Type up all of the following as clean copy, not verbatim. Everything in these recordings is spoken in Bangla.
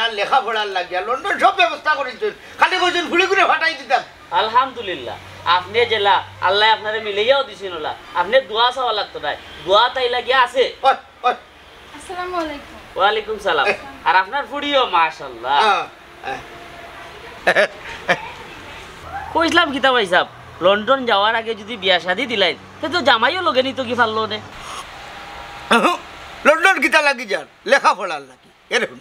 আর লেখাপড়ার লাগিয়া লন্ডন সব ব্যবস্থা করেছেন, খালি কইছেন ঘুরে ঘুরে ফাটাই দিতাম। আলহামদুলিল্লাহ আপনি জেলা আল্লাহ আপনারে মিলাইয়াও দিছেন ওলা, আপনি দোয়া চাওয়া লাগতো নাই, দোয়া তাই লাগিয়া আছে। আসসালামু আলাইকুম। ওয়ালাইকুম সালাম। আর আপনার ফুড়িও মাশাআল্লাহ। কইছিলাম কিতা ভাই সাহেব, লন্ডন যাওয়ার আগে যদি বিয়া শাদি দিলাই তো জামাইও লগে নিত কি পারলো নে? লন্ডন কিতা লাগি যার লেখাপড়ার লাগি। এরকম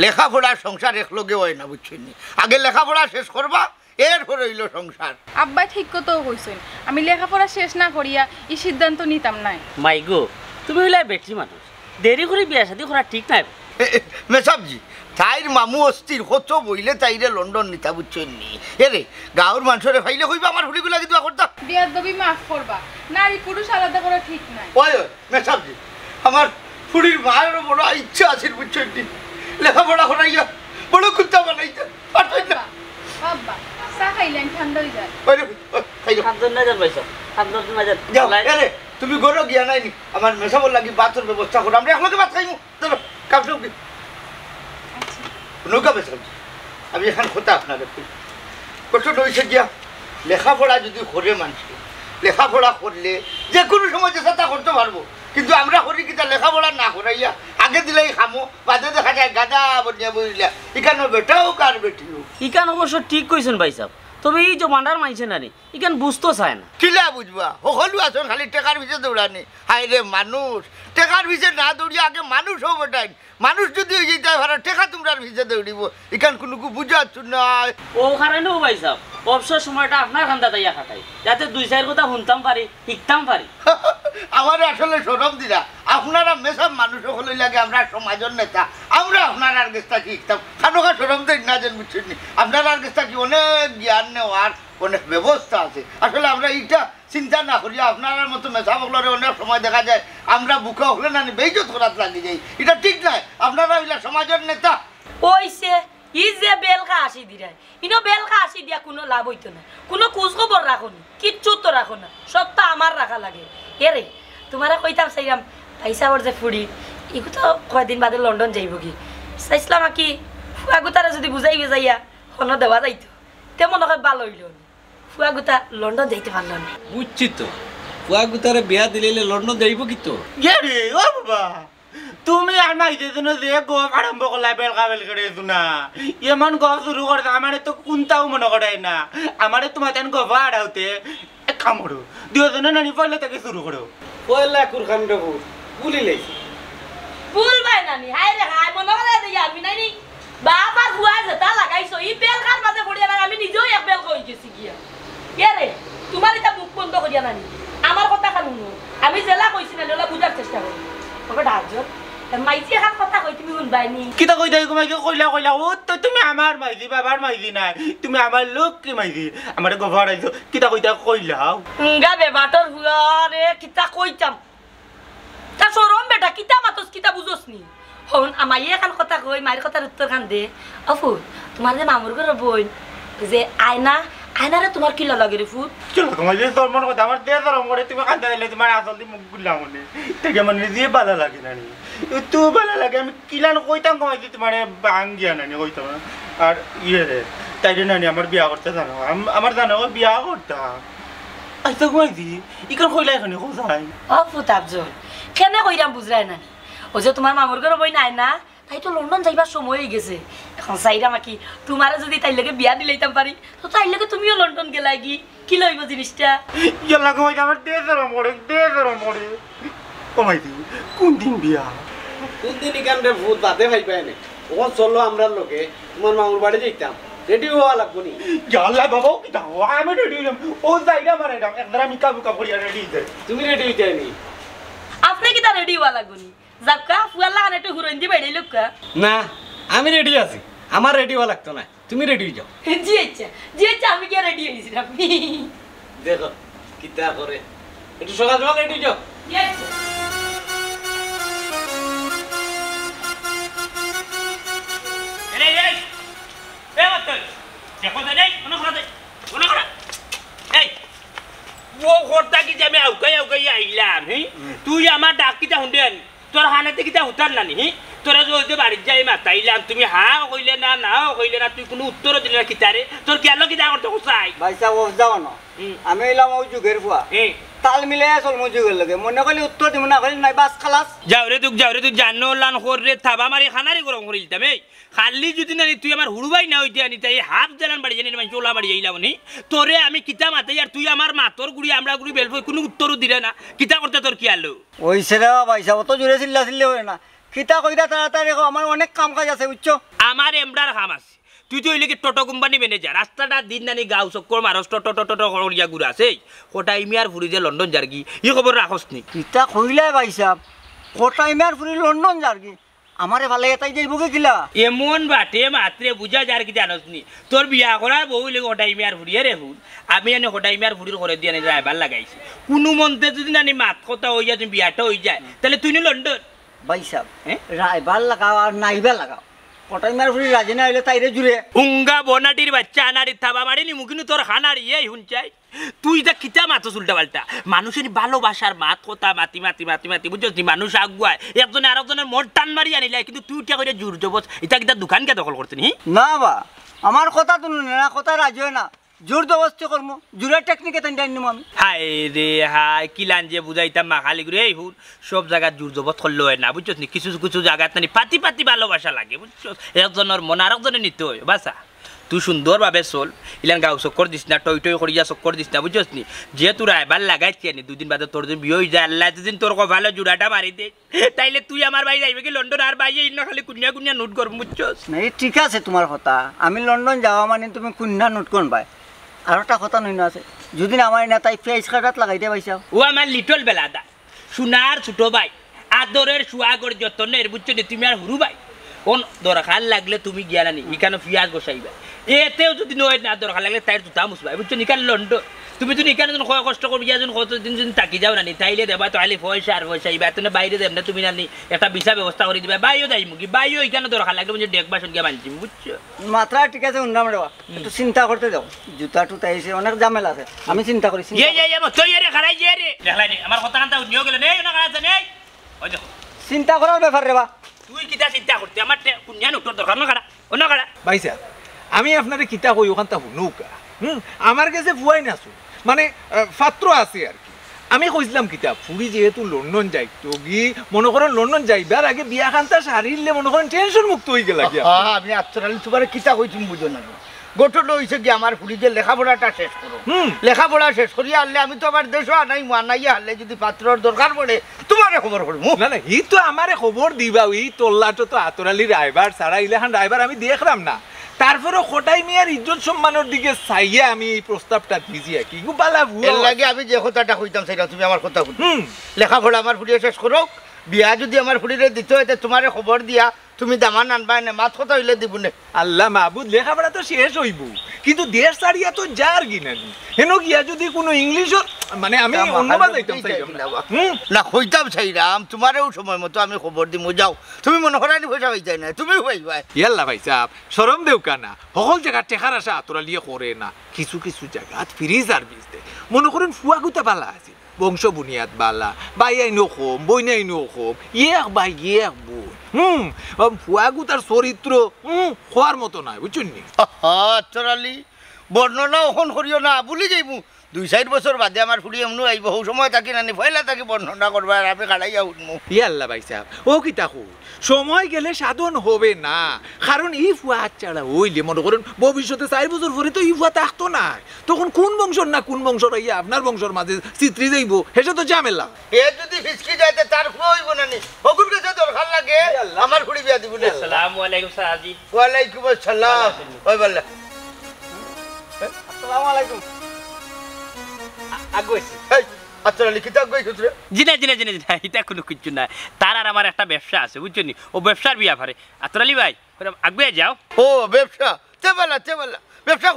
লেখাপড়ার সংসার একলগে হয় না, বুঝছেন? আগে লেখাপড়া শেষ করবা, এরপর হইল সংসার। আব্বা ঠিক কথাও কইছেন, আমি লেখাপড়া শেষ না করিয়া এই সিদ্ধান্ত নিতাম নাই। মাই গো, তুমি হইলে বেটি মানুষ, দেরি করে বিয়া শাদি করা ঠিক নাই। মেসাবজি তাইর মামু অস্থির কত বইলে তাইরে লন্ডন নিতা, বুঝছেন নি? এরে গাঁর মানুষরে ফাইলে কইবা আমার হুড়িগুলা কিন্তু করতাম। বিয়ার দবি মাফ করবা, নারী পুরুষ আলাদা করা ঠিক নাই। ওই মেসাবজি আমার ফুড়ির মায়েরও বড় ইচ্ছা আছে, বুঝছেন নি? লেখাপড়া করাইয়া বড় কুত্তা বানাইতে পারতেন না। আব্বা চা খাইলেন, ঠান্ডা হয়ে যায়। তুমি গরো গিয়া নাইনি আমার মেসাবর লাগি বাতের ব্যবস্থা করো, আমরা একলগে ভাত খাইমু। ধরো কাপড় নৌকা মেসাবজি আমি এখান কথা আপনাদের কষ্ট রয়েছে গিয়া লেখাপড়া যদি করে মানুষকে, লেখাপড়া করলে যে কোনো সময় চেষ্টা করতে পারবো, কিন্তু আমরা করি কিতা লেখাপড়া না করাইয়া আগে দিলেই খামো, বাদে দেখা যায় গাদা বনিয়া বইলা ইকানো বেটাও কার বেটিও। ইকান অবশ্য ঠিক কইছেন ভাই সাহেব, তবে এই জমানার মাইছে নানি ইকান বুঝতে চায় না। কিলা বুঝবা, সকলো আছেন খালি টেকার পিছে দৌড়ানি। হাই রে মানুষ, টেকার পিছে না দৌড়িয়ে আগে মানুষ হো বেটাই। মানুষ যদি হয়ে যেতে পারে টেকা তোমরা পিছে দৌড়িব, এখান কোনো বুঝাচ্ছ না। ও কারণেও ভাই সাহেব অবসর সময়টা আপনার খান্দা তাইয়া খাটাই, যাতে দুই চার কথা শুনতাম পারি, শিখতাম পারি। আমার আসলে সরম দিরা, আপনারা মেসব মানুষ হলে লাগে আমরা সমাজের নেতা, আমরা আপনার আর গেছটা শিখতাম। খানোকা সরম দেন না যেন, বুঝছেন নি? আপনার আর গেছটা কি অনেক জ্ঞান নেওয়ার অনেক ব্যবস্থা আছে। আসলে আমরা এইটা চিন্তা না করি, আপনার মতো মেসা বগলরে অনেক সময় দেখা যায় আমরা বুকা হলে না বেইজত করাত লাগি যাই, এটা ঠিক নয়। আপনারা হইলা সমাজের নেতা। ওইছে ই যে বেলকা আসি দিরাই, ইনো বেলকা আসি দিয়া কোনো লাভ হইতো না, কোনো খোঁজ খবর রাখো না, কিচ্ছু তো রাখো না, সবটা আমার রাখা লাগে। এরে তোমারা কইতাম চাইলাম পয়সাওয়ার যে ফুড়ি ইগু তো কয়দিন বাদে লন্ডন যাইব কি, চাইছিলাম কি ফুয়াগুতারা যদি বুঝাই যাইয়া হন দেওয়া যাইতো, তে মনে হয় ভালো হইল। ফুয়াগুতা লন্ডন যাইতে পারল না। বুঝছি তো, ফুয়াগুতারে বিয়া দিলে লন্ডন যাইব কি তো? রে ও বাবা, তুমি আমার যেদিন যে গপ আরম্ভ করলা বেলকা বেলকে না এমন গপ শুরু করতে আমার তো কোনটাও মনে করাই না। আমার তোমার তেন গপ আড়াউতে এক কাম করো, দুজনে নানি পয়লা থেকে শুরু করো। পয়লা কুরখান দেবো বুলি লাইছি ভুল ভাই নানি, হাই রে হাই মনে করে দেই আমি নানি বাবার ফুয়া যেটা লাগাইছো ই বেলকার মাঝে পড়িয়া না, আমি নিজেও এক বেলকা হই গেছি গিয়া। এরে তোমার এটা মুখ বন্ধ করিয়া নানি, আমার কথা কানুন আমি জেলা কইছি না, ওলা বুঝার চেষ্টা করি। ওকে ডাকজন মাইজি এখন কথা কই তুমি শুনবাইনি কিতা কই দেই তোমাকে কইলা কইলা ও তো তুমি আমার মাইজি বাবার মাইজি নাই, তুমি আমার লোক কি মাইজি আমার গভার আইছো কিতা কইতা কইলাও গা বেবাটর ফুয়া রে কিতা কইতাম তা সরম বেটা কিতা মাতস কিতা বুঝোস নি হন আমাই এখন কথা কই মায়ের কথার উত্তর খান দে। অফু তোমার যে মামুর ঘর বই যে আয়না আয়নারে তোমার কি লাগে রে ফুট? চলো তোমার যে তোর মন কথা আমার দে ধরম করে তুমি কান্দা দিলে তোমার আসল দি মুখ গুলা মনে থেকে মানে নিজে ভালো লাগে না নি তো ভালো লাগে আমি কিলান কইতাম কমাই দি তোমারে বাঙ্গিয়া না নি কইতাম। আর ইয়ে রে তাই রে নানি আমার বিয়া করতে জানো আমার জানো বিয়া করতাম আইতো কই দি ইকান কইলা এখানে কোথায় অফু তাবজন কেনে কইরাম বুঝরাই না ও যে তোমার মামুর ঘর বই নাই না তাই তো লন্ডন যাইবার সময় হয়ে গেছে। এখন চাইরাম কি তোমারে যদি তাই লগে বিয়া দিলাইতাম পারি তো তাই লগে তুমিও লন্ডন গেলাই কি লইব জিনিসটা? ইয়ালা কই আমার দে ধরম করে কমাই দি কোন দিন বিয়া কোন দিন ইকান রে ভূত বাদে ভাই পায় না ও চলো আমরা লোকে তোমার মামুর বাড়ি যাইতাম রেডি হওয়া লাগবো নি। ইয়ালা বাবা কি দাও আমি রেডি হইলাম ও যাইরা মারে দাও একদম আমি কাবু করিয়া রেডি হইতে তুমি রেডি হইতে নি আপনি কি তা রেডি হওয়া লাগবনি যাবকা ফুয়ালা আনে একটু হুরইন দি বাইরে লোককা না আমি রেডি আছি আমার রেডি হওয়া লাগতো না তুমি রেডি হয়ে যাও। জি আচ্ছা আমি কি রেডি হইছি আপনি দেখো কিতা করে একটু সকাল সকাল রেডি হয়ে যাও। জি আচ্ছা দেখো দেই কোন খরা এই ও ঘরটা কি যে আমি আউকাই আইলাম হি তুই আমার ডাক কিটা হুন্ডে আনি তোর হানাতে কিটা হুতার নানি হি তোরা যে বাড়ির যাই মাতাইলাম তুমি হাও কইলে না নাও কইলে না তুই কোনো উত্তরও দিলে না কিতারে তোর কি আলো কিতা করতে চাই ভাই সাহেব ও যাও না আমি এলাম ওই যুগের ফুয়া তাল মিলে চলমু যুগের লগে মনে করলে উত্তর দিব না কইলে নাই বাস খালাস যাও রে তুই জানো লান করে থাবা মারি খানারি গরম করে দিতাম এই খালি যদি না তুই আমার হুড়বাই না হইতে আনি তাই হাফ জ্বালান বাড়ি জানি মানে চোলা বাড়ি যাইলাম নি তোরে আমি কিতা মাতাই আর তুই আমার মাতর গুড়ি আমরা গুড়ি বেলফই কোনো উত্তরও দিলে না কিতা করতে তোর কি আলো ওইছে রে ভাই সাহেব অত জোরে চিল্লা চিল্লি হয় না কিতা কইরা তাড়াতাড়ি আমার অনেক কাম কাজ আছে বুঝছো আমার এমডার কাম আছে তুই তো হইলে কি টোটো কোম্পানি ম্যানেজার রাস্তাটা দিন নানি গাঁও চক্কর মারস টোটো করিয়া ঘুরা আছে কোটা ইমিয়ার ফুরি যে লন্ডন যার কি ই খবর রাখস নি কিতা কইলে ভাই সাহেব কোটা ইমার ফুরি লন্ডন যার কি আমারে ভালো এটাই যাইব কি কিলা এমন বাটে মাত্রে বুঝা যার কি জানস নি তোর বিয়া করার বউ হইলে কোটা ইমিয়ার ফুরিয়ে রে হুন আমি এনে কোটা ইমিয়ার ফুরির করে দিয়ে ড্রাইভার লাগাইছি কোনো মন্ত্রে যদি নানি মাত কথা হইয়া তুমি বিয়াটা হয়ে যায় তাহলে তুই নি লন্ডন ভাই সাহেব রাইবার লাগাও আর নাইবা লাগাও কোটা ইমার ফুরি রাজি না হইলে তাইরে জুড়ে উঙ্গা বনাটির বাচ্চা আনারি থাবা মারিনি মুখিনু তোর হানারি এই হুন চাই তুই যা কিতা মাতো উল্টা পাল্টা মানুষের ভালোবাসার মাত কথা মাতি বুঝছিস মানুষ আগুয়ায় একজনে আরেকজনের মোট টান মারি আনিলে কিন্তু তুই উঠা করে জোর জবস এটা কিতা দোকান কে দখল করতে নি না বা আমার কথা তো না কথা রাজি হয় না জোর জবস্তি করবো জোরের টেকনিকে তাই নিম আমি হায় রে হায় কিলান যে বুঝাইতাম মা খালি করে এই হুন সব জায়গায় জোর জবত করলে হয় না বুঝছিস নি কিছু কিছু জায়গায় নানি পাতি ভালোবাসা লাগে বুঝছিস একজনের মন আরেকজনে নিতে হয় বাসা তুই সুন্দরভাবে চল ইলান গাঁও চক্কর দিস না টই করিয়া চক্কর দিস না বুঝছিস নি যে তোর এবার লাগাইছি আনি দুদিন বাদে তোর যদি বিয়ে হয়ে যায় আল্লাহ দুদিন তোর ভালো জোড়াটা মারি দে তাইলে তুই আমার ভাই যাইবে কি লন্ডন আর ভাই না খালি কুনিয়া নোট করবো বুঝছিস না ঠিক আছে তোমার কথা আমি লন্ডন যাওয়া মানে তুমি কুন্যা নোট করন ভাই আর একটা কথা নই না আছে যদি আমার নেতাই ফেস কাটাত লাগাইতে পাইছাও ও আমার লিটল বেলাদা সোনার ছোট ভাই আদরের সুয়াগর যতনের বুঝছো নি তুমি আর হুরু ভাই কোন দরকার লাগলে তুমি গিয়া নানি এখানে পিঁয়াজ বসাইবা এতেও যদি নয় না দরকার লাগলে তাই জুতা মুসবাই বুঝছো এখানে লন্ডন তুমি যদি এখানে যখন কষ্ট করবি যখন কতদিন যদি থাকি যাও নানি তাইলে দেবা তাহলে পয়সা আর পয়সা ইবা তুমি বাইরে দেব না তুমি নানি একটা ভিসা ব্যবস্থা করে দিবা বাইও যাই মুখি বাইও এখানে দরকার লাগলে বুঝছো দেখবা শুন গিয়া মানছি বুঝছো মাত্রা ঠিক আছে উন্নাম রে একটু চিন্তা করতে দাও জুতা টুতা এসে অনেক ঝামেলা আছে আমি চিন্তা করি তুই রে খারাই যে রে দেখলাই নি আমার কথা কান্তা নিয়ে গেল নেই না কাছে নেই ওই দেখো চিন্তা করার ব্যাপার রে বা তুই কিতা চিন্তা করতে আমার কুনিয়া নোটর দরকার না কারা অন্য কারা ভাইসা আমি আপনারে কিতা কই ওখানটা শুনুকা আমার কাছে ফুয়াই নাছো মানে পাত্র আছে আর কি আমি কইছিলাম কিতা ফুরি যেহেতু লন্ডন যাইতো গি মনে করেন লন্ডন যাইবার আগে বিয়া খান্তা সারিলে মনে করেন টেনশন মুক্ত হয়ে গেল আমি আত্মরালি তোমার কিতা কইছি বুঝো না গঠন হয়েছে কি আমার ফুড়ি যে লেখাপড়াটা শেষ করো লেখাপড়া শেষ করিয়া আনলে আমি তো আমার দেশও আনাই মানাইয়া আনলে যদি পাত্রর দরকার পড়ে তোমারে খবর করবো না না ই তো আমারে খবর দিবা ই তোল্লাটো তো আতরালি ড্রাইভার সারা ইলাহান ড্রাইভার আমি দেখলাম না তারপরে খোটাই মিয়ার ইজ্জত সম্মানের দিকে চাইয়া আমি এই প্রস্তাবটা দিয়েছি আর কি বালা এর লাগে আমি যে কথাটা কইতাম সেটা তুমি আমার কথা শুনো লেখাপড়া আমার ফুড়িয়ে শেষ করো বিয়া যদি আমার ফুড়িরে দিতে হয় তোমারে খবর দিয়া তুমি দামান আনবা না মাত কথা হইলে দিব না আল্লাহ মাহবুদ লেখাপড়া তো শেষ হইব কিন্তু দেশ ছাড়িয়া তো যার গিনানি হেন গিয়া যদি কোনো ইংলিশর মানে আমি অন্যবা যাইতাম না কইতাম চাইরাম তোমারও সময় মতো আমি খবর দিমু যাও তুমি মনে করানি পয়সা হয়ে যায় না তুমি হইবা ইয়াল্লা ভাই সাহেব শরম দেও কানা সকল জায়গা টেকার আসা আতরালিয়ে করে না কিছু কিছু জায়গাত ফ্রি সার্ভিস দে মনে করেন ফুয়া গুতা বালা আছে বংশ বুনিয়াদ বালা বাই আইনো খম বইন আইনো খম ইয়েক বাই ইয়েক বই ফুয়া গুতার চরিত্র খোয়ার মতো নাই বুঝছেন নি আতরালি বর্ণনা ওখন করিও না ভুলি যাইমু 2-4 বছর বাদে আমার ফুড়ি এমনও আইব হৌ সময় থাকি নানি পয়লা থাকি বর্ণনা করবা আর আমি কাড়াইয়া উঠমু ইয়াল্লা ভাই সাহেব ও কি তাকু সময় গেলে সাধন হবে না কারণ এই ফুয়া ছাড়া হইলে মনে করেন ভবিষ্যতে 4 বছর পরে তো এই ফুয়া থাকতো না তখন কোন বংশর না কোন বংশর ইয়া আপনার বংশর মাঝে চিত্রি যাইব হেসে তো ঝামেলা এ যদি ফিসকি যাইতে তার ফুয়া হইব নানি হকুর কাছে দরকার লাগে আমার ফুড়ি বিয়া দিব না আসসালামু আলাইকুম সাহাজি ওয়ালাইকুম আসসালাম ওই বললা আসসালামু আলাইকুম আগুইছি আচ্ছা লিখিত আগুইছিস রে জিনা এটা কোনো কিছু না তার আর আমার একটা ব্যবসা আছে বুঝছেন ও ব্যবসার বিয়া ফারে আতরালি ভাই আগুয়ে যাও ও ব্যবসা চেবালা ব্যবসা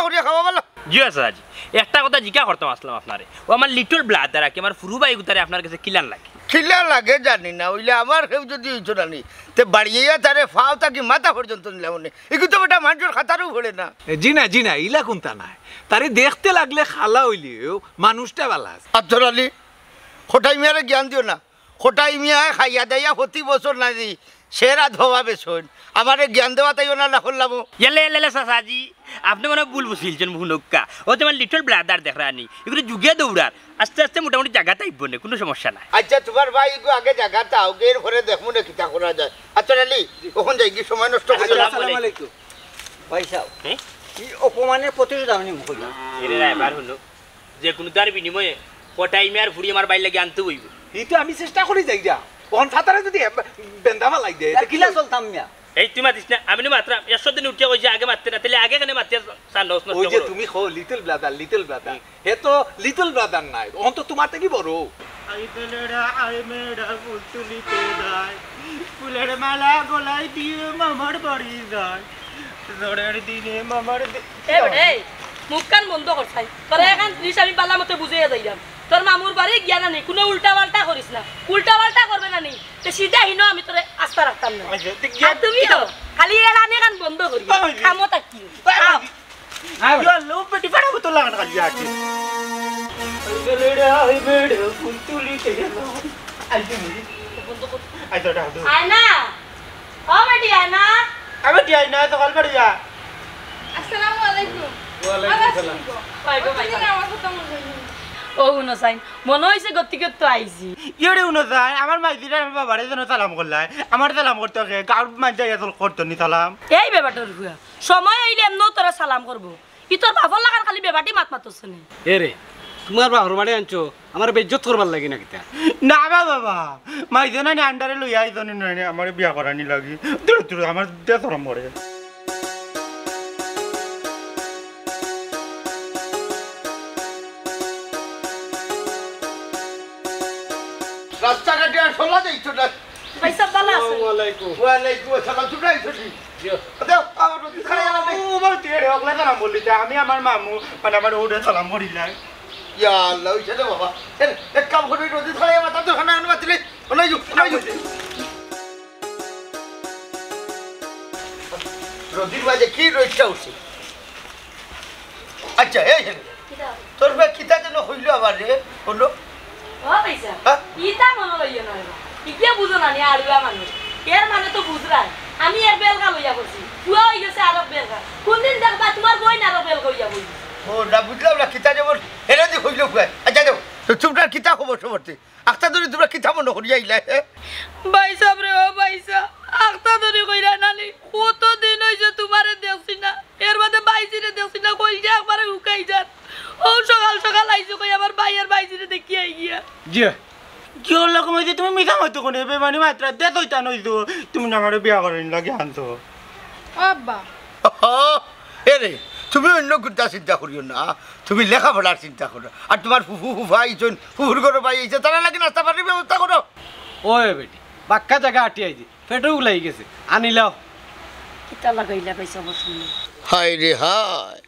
করিয়া খাও বলো জি সাহাজি একটা কথা জিজ্ঞাসা করতাম আসলাম আপনারে ও আমার লিটল ব্লাদার কি আমার ফুরু ভাই গুতারে আপনার কাছে কিলান লাগে খিলা লাগে জানি না ওইলে আমার কেউ যদি হইতো না নি তে বাড়িয়া তারে ফাও তাকি মাথা পর্যন্ত নিলাম নে এগুলো তো বেটা মানুষের খাতারও ভরে না জি না ইলা কোনটা নাই তারে দেখতে লাগলে খালা হইলেও মানুষটা বালা আছে আব্দুল আলী খোটাই মিয়ারে জ্ঞান দিও না খোটাই মিয়া খাইয়া দাইয়া প্রতি বছর না দি সেরা ধোবা বেশন আমারে জ্ঞান দেওয়া তাই ওনা না করলাম এলে এলে এলে চাচাজি আপনি মানে ভুল বুঝিলছেন ভুনক্কা ও তোমার লিটল ব্রাদার দেখরানি এগুলো যুগে দৌড়ার আস্তে আস্তে মোটামুটি জায়গা তাইব না কোনো সমস্যা নাই আচ্ছা তোমার ভাই আগে জায়গা তাও এর ঘরে দেখবো না কিতা করা যায় আচ্ছা ডালি কখন যাই কি সময় নষ্ট করে আসসালামু আলাইকুম ভাই সাহেব কি অপমানের প্রতিশোধ আপনি মুখ কইলেন এরে রাইবার হলো যে কোনো তার বিনিময়ে কটাইমে আর ফুড়ি আমার বাইর লাগে আনতে হইব এই তো আমি চেষ্টা করি যাই যা ওখান ফাতারে যদি বেন্দামা লাগ দেয় কিলা চলতাম মিয়া এই তুই মাতিস না আমি মাত্রা 100 দিন উঠিয়া কইছি আগে মারতে না তাহলে আগে কেন মারতে সান্ডোস ওই যে তুমি খো লিটল ব্রাদার হে তো লিটল ব্রাদার নাই ওখান তো তোমার থেকে বড় আই বেলেরা আই মেডা ফুল তুলিতে যায় ফুলের মালা গলায় দিয়ে মামার বাড়ি যায় ঝড়ের দিনে মামার মুখ কান বন্ধ করছাই তোরা এখন জিনিস আমি পাল্লা মতো বুঝিয়ে যাইলাম তোর মামুর বাড়ি জ্ঞান নেই কোনো উল্টা পাল্টা করিস না উল্টা পাল্টা করবে না নি তো সিধা হিনো আমি তোরে আস্থা রাখতাম না আর তুমিও খালি এরা নে কান বন্ধ করি খামো তাকি লো পেটি ফাড়া মতো লাগান খালি আছে আই বেলেরা আই মেডা ফুল তুলিতে যায় আই তুমি বন্ধ কর আই তো ডাক দো আয়না ও বেটি আয়না আমি কি আইনা তো কল করে যা আসসালামু আলাইকুম ওয়ালাইকুম সালাম আমার কথা মনে হয় ও উনো সাইন মনে হইছে গতিকে তো আইছি ইড়ে উনো যায় আমার মাইদিরা আমার বাবারে যেন সালাম করলাই আমার সালাম করতে হবে গাঁর মাঝে এত করতো নি সালাম এই বেবাটার হুয়া সময় আইলে এমনও তোরা সালাম করবো ই তোর বাবার লাগান খালি বেবাটি মাত মাতছ নি এ রে তোমার বাহর বাড়ি আনছো আমার বেজ্জত করবার লাগে না কিতা না বাবা মাইজনা নি আন্ডারে লই আইজনি নয় আমার বিয়া করানি লাগি দূর দূর আমার দেশরম পড়ে রাস্তাঘাটে আর চলা যাইছো না পয়সা বালা আছে ওয়ালাইকুম আসসালাম তুমি আইছো নি দাও আমার রোটি খাই গেলাম ও বাবা তেরে ওগলা সালাম বললি আমি আমার মামু মানে আমার ওরে সালাম করিলাই ইয়া আল্লাহ ওই ছেলে বাবা এক কাম করে রোটি খাই আমার তো খানা আনবা দিলে ওনাই রোদির বাজে কি রইটা উঠছে আচ্ছা এই তোর ভাই কিতা যেন হইল আবার রে হলো ও পয়সা ইটা মনে লইয়া নয় ইতিয়া বুঝো না নি আড়ুয়া মানুষ এর মানে তো বুঝরাই আমি এর বেলগা লইয়া বলছি তুই হই গেছে আরব বেলগা কোনদিন দেখবা তোমার বই না আরব বেলগা লইয়া বলছি ও না বুঝলাম না কিতা যেমন হেরে দি হইল ভাই আচ্ছা যাও তো তোমরা কিতা খবর সবরতে আখতা ধরে তোমরা কিতা মনে করিয়া আইলা ভাই সাহেব রে ও পয়সা আখতা ধরে কইরা নানি কত দিন হইছে তোমারে দেখছি না এর মধ্যে বাইজিরে দেখছি না কই যে একবারে হুকাই যান ও সকাল সকাল আইছো কই আমার ভাই আর বাইজিরে দেখি আই গিয়া জি কি হল কমাইতে তুমি মিঠা মতো কোনে বেমানি মাত্রা দে তোইতা নইতো তুমি না আমার বিয়া করানি লাগে আনতো আব্বা এরে তুমি অন্য কোনটা চিন্তা করিও না তুমি লেখাপড়ার চিন্তা করো আর তোমার ফুফু ফুফা আইছন ফুফুর ঘরে ভাই আইছে তারা লাগে নাস্তা পানির ব্যবস্থা করো ওই বেটি বাক্কা জায়গা আটি আইছি পেটেও উলাই গেছে আনিলাও কিতা লাগাইলা পয়সা বসুন হায় রে হায়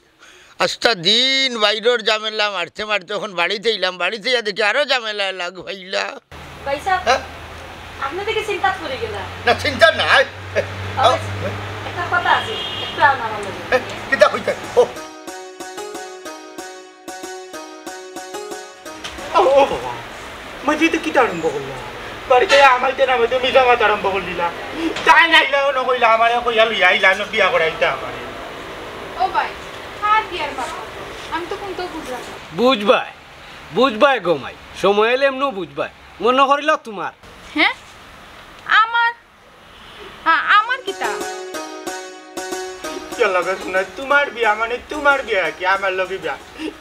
আজটা দিন বাইরের ঝামেলা মারতে মারতে এখন বাড়িতে এলাম বাড়িতে যা দেখি আরো ঝামেলা লাগ ভাইলা পয়সা আপনি দেখে চিন্তা করে গেলা না চিন্তা নাই একটা কথা আছে একটু আমার লাগে কিতা হইছে ও ও বাবা মাঝে তো কিতা আরম্ভ করলাম বাড়িতে আমাইতে নামাইতে মিঠা মাছ আরম্ভ করলিলা তাই নাইলাও নকইলা আমারে কইয়া লইয়া আইলা বিয়া করাইতা আমার ও ভাই আর কি আর বাবা আমি তো কোনটাও বুঝলাম না বুঝবাই গমাই সময় এলে এমনও বুঝবাই মনে করিল তোমার হ্যাঁ আমার কিতা চল শোনা তোমার বিয়া মানে তোমার বিয়া কি আমার লগে বিয়া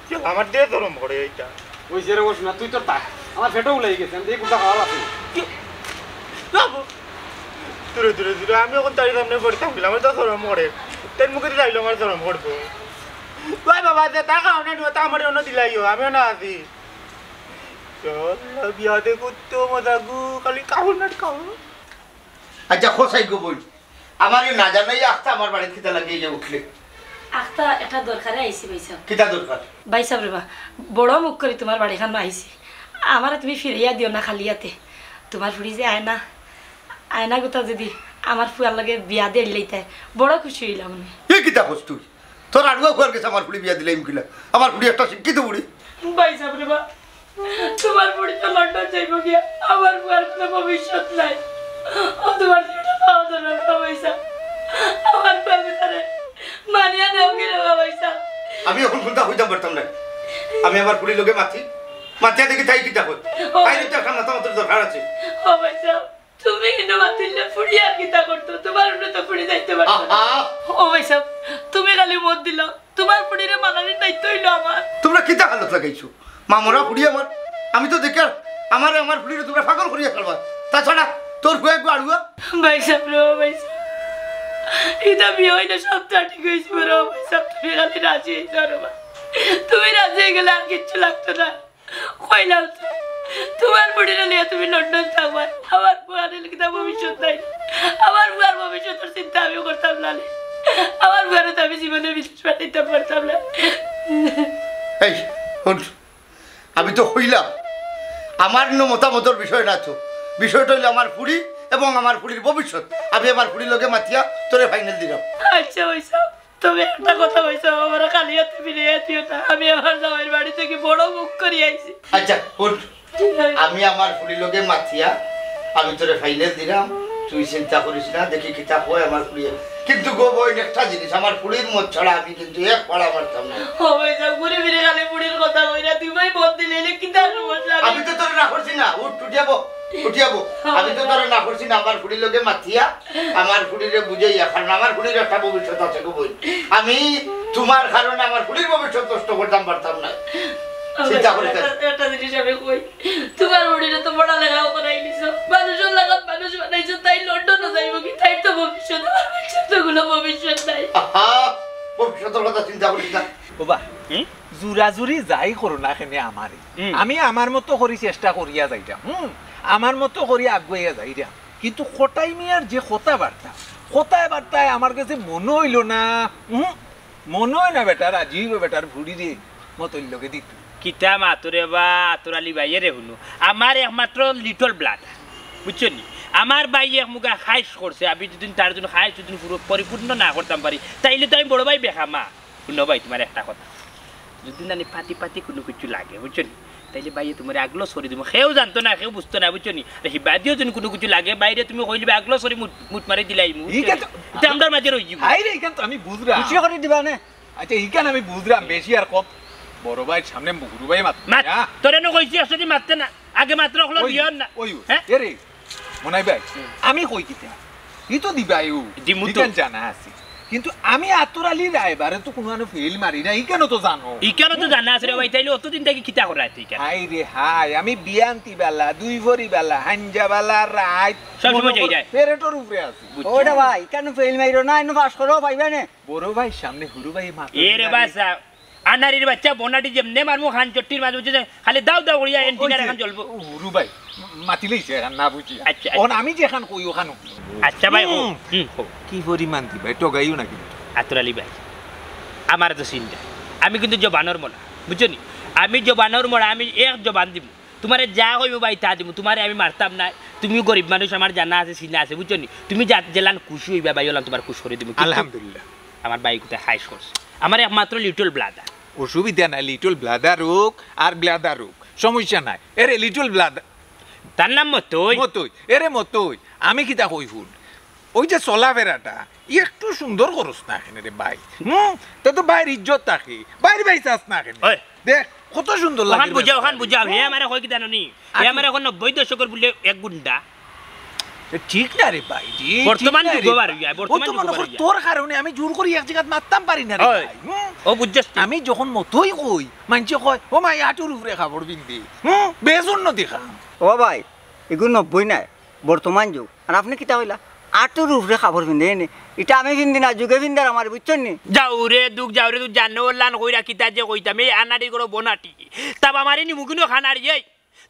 চল আমার দিয়ে ধরম করে এইটা ওই সেরে বস না তুই তো তা আমার পেটেও উলাই গেছে আমি গুটা খাওয়া আছে বাবু দূরে দূরে দূরে আমি এখন তার সামনে পড়তাম আমার তো ধরম করে তার মুখে চাইলো আমার ধরম করবো ভাই বাবা যে তা খাও না তা আমার অন্য দিলাইও আমিও না আছি চল বিয়া দেখো তো মজা গু খালি খাও না খাও আচ্ছা খোসাই গো বই আমার না জানাই আখতা আমার বাড়িতে কিতা লাগিয়ে যে উঠলে আখতা এটা দরকারে আইছি পয়সা কিতা দরকার ভাই সাহেব রেবা বড় মুখ করে তোমার বাড়িখান আইছি আমার তুমি ফিরিয়া দিও না খালিয়াতে তোমার ফুড়ি যে আয়না গোটা যদি আমার ফুয়ার লগে বিয়া দিয়ে লইতে বড় খুশি হইলাম এ কিতা কস তুই তোর আড়ুয়া ফুয়ার কাছে আমার ফুড়ি বিয়া দিলে কিলা আমার ফুড়ি একটা শিক্ষিত বুড়ি ভাই সাহেব রেবা তোমার ফুড়ি তো লন্ডন যাইব গিয়া আমার ফুয়ার কোনো ভবিষ্যৎ নাই তোমার আমার বাবিতারে মানিয়া নেও কি রে বাবাইসা আমি এখন কোনটা হইতাম পারতাম না আমি আমার পুরি লোকে মাথিয়া দেখি তাই কিতা হই তাই তো একটা মাথা মাত্র দরকার আছে বাবাইসা তুমি কিন্তু মাতিলে ফুড়ি আর কিতা করতো তোমার উঠে তো ফুড়ি যাইতে পারতো ও ভাইসা তুমি খালি মত দিল তোমার ফুড়িরে মানানোর দায়িত্ব হইলো আমার তোমরা কিতা হালত লাগাইছো মামরা ফুড়ি আমার আমি তো দেখে আমার ফুড়িরে তোমরা পাগল করিয়া ফেলবা তাছাড়া তোর ফুয়ে একটু আড়ুয়া ভাইসা ভাইসা এটা বিয়ে হইলে সবটা ঠিক হয়েছে বড় ভাইসা তুমি খালি রাজি হয়েছো তুমি রাজি হয়ে গেলে আর কিচ্ছু লাগতো না কইলাম তো তোমার বুড়িরা নিয়ে তুমি লন্ডন থাকবা আমার বুয়ারের কিনা ভবিষ্যৎ নাই আমার বুয়ার ভবিষ্যতের চিন্তা আমি করতাম না আমার বুয়ারে তো আমি জীবনে বিদেশ পাঠাইতে পারতাম না এই আমি তো হইলাম আমার মতামতের বিষয় না তো বিষয়টা হইলো আমার ফুড়ি এবং আমার ফুড়ির ভবিষ্যৎ আমি আমার ফুড়ির লোকে মাতিয়া তোরে ফাইনাল দিলাম আচ্ছা ভাইসা তবে একটা কথা ভাইসা আমার খালি হাতে ফিরে যেও না আমি আমার জামাইয়ের বাড়ি থেকে বড় মুখ করে আইছি আচ্ছা আমি আমার ফুড়ির লোকে মাতিয়া আমি তোরে ফাইনাল দিলাম তুই চিন্তা করিস না দেখি কিতাব হয় আমার ফুড়িয়ে কিন্তু গো বই একটা জিনিস আমার ফুড়ির মত ছাড়া আমি কিন্তু এক পড়া মারতাম না ও ভাইসা ঘুরে ফিরে খালি ফুড়ির কথা কইরা তুই ভাই বদ দিলে কিতা সমস্যা আমি তো তোরে না করছি না উঠিয়াবো আমি তো তোরে না করছি না আমার ফুড়ির লোকে মাতিয়া আমার ফুড়িরে বুঝাইয়া কারণ আমার ফুড়ির একটা ভবিষ্যৎ আছে গো বই আমি তোমার কারণে আমার ফুড়ির ভবিষ্যৎ নষ্ট করতাম পারতাম না চিন্তা করি একটা জিনিস আমি কই তোমার বুড়িরে তো বড় লেখাও করাই দিছো মানুষের লাগা মানুষ বানাইছো তাই লন্ডনে যাইব কি তাই তো ভবিষ্যৎ সেগুলো ভবিষ্যৎ নাই ভবিষ্যতের কথা চিন্তা করিস না বাবা জুরাজুরি যাই করো না কেনে আমারে আমি আমার মতো করি চেষ্টা করিয়া যাইতাম আমার মতো করি আগুয়াইয়া যাইতাম কিন্তু খোটাই মিয়ার যে কথাবার্তায় আমার কাছে মনে হইল না মনে হয় না বেটার আজিব বেটার ভুড়ি রে মতন লোকে দিত কিতা মাতরে বা আতরালি বাইয়ে রে শুনো আমার একমাত্র লিটল ব্লাড বুঝছো নি আমার ভাই এক মুখা খাইস করছে আমি যদি তার জন্য খাইস যদি পুরো পরিপূর্ণ না করতাম পারি তাইলে তো আমি বড় ভাই বেখা মা শুনো ভাই তোমার একটা কথা যদি না পাতি কোনো কিছু লাগে বুঝছো নি তাইলে বাইরে তোমার আগলো সরি দিব সেও জানতো না সেও বুঝতো না বুঝছো নি হিবাদিও যদি কোনো কিছু লাগে বাইরে তুমি কইলে আগলো সরি মুট মারি দিলাই এটা আমার মাঝে রই যাব আইরে ইখান তো আমি বুঝরা খুশি করে দিবা না আচ্ছা ইখান আমি বুঝলাম বেশি আর কম বড় ভাই সামনে গুরু ভাই মাত তোরে না কইছি আসলে মারতে না আগে মাত্র হলো দিও না ওই এরে মনাই ভাই আমি কই কিতা ই তো দিবাইও দিমুতো জানা আছে কিন্তু আমি আতরালি রায়বারে তো কোনো ফেল মারি না ই কেন তো জানা আছে রে ভাই তাইলে অতদিন থেকে কিতা করা তুই কেন হাই রে হাই আমি বিয়ান্তি বেলা দুই ভরি বেলা হাঞ্জা বেলা রাত সব সময় যাই যায় পেরেটর উপরে আছে ওটা ভাই কেন ফেল মাইরো না এনে পাস করো পাইবা না বড় ভাই সামনে হুরু ভাই মাথা এ রে বাসা আনারির বাচ্চা বনাটি যেমনে মারমু খান চট্টির মাঝে বুঝে খালি দাও করিয়া এন্টিনার এখন চলবো হুরু ভাই মাতিলেইছে এখন না বুঝি ওন আমি যেখান কই ওখান আচ্ছা ভাই কি পরিমাণ দি ভাই টগাইও নাকি আতরালি ভাই আমার তো চিন্তা আমি কিন্তু জবানোর মনা বুঝছো নি আমি জবানোর মনা আমি এক জবান দিব তোমারে যা কইব ভাই তা দিব তোমারে আমি মারতাম না তুমি গরিব মানুষ আমার জানা আছে চিনা আছে বুঝছো নি তুমি জেলান খুশি হইবা ভাই হলাম তোমার খুশ করে দিব আলহামদুলিল্লাহ আমার ভাই কোথায় খাইস করছে আমার একমাত্র লিটল ব্লাডার অসুবিধা নাই লিটল ব্লাডার রোগ আর ব্লাডার রোগ সমস্যা নাই এরে লিটল ব্লাডার তার নাম মতই এরে মতই আমি কিতা কই শুন ওই যে চলাফেরাটা একটু সুন্দর করস না এখানে রে ভাই তো তো বাইর ইজ্জত থাকে বাইরে ভাই চাস না এখানে দেখ কত সুন্দর লাগে ওখান বুঝাও হে আমার কই কিতা নি হে আমার এখন 90 দশকের বলে এক গুন্ডা ঠিক না রে ভাই বর্তমান তোর কারণে আমি জোর করি এক জায়গা মারতাম পারি না রে ভাই ও বুঝছস আমি যখন মতই কই মানছে কয় ও মাই আটুর উপরে খাবার বিন্দি বেজন্য দেখা ও ভাই এগুলো 90 নাই বর্তমান যুগ আর আপনি কিতা হইলা আটুর উপরে খাবার পিন্ধে এনে এটা আমি পিন্ধি না যুগে পিন্ধার আমার বুঝছেন নি যাও রে তুই জানো লান কইরা কিতা যে কইতাম এই আনাড়ি করো বনাটি তাব আমারই নিমুকিনো খানাড়ি এই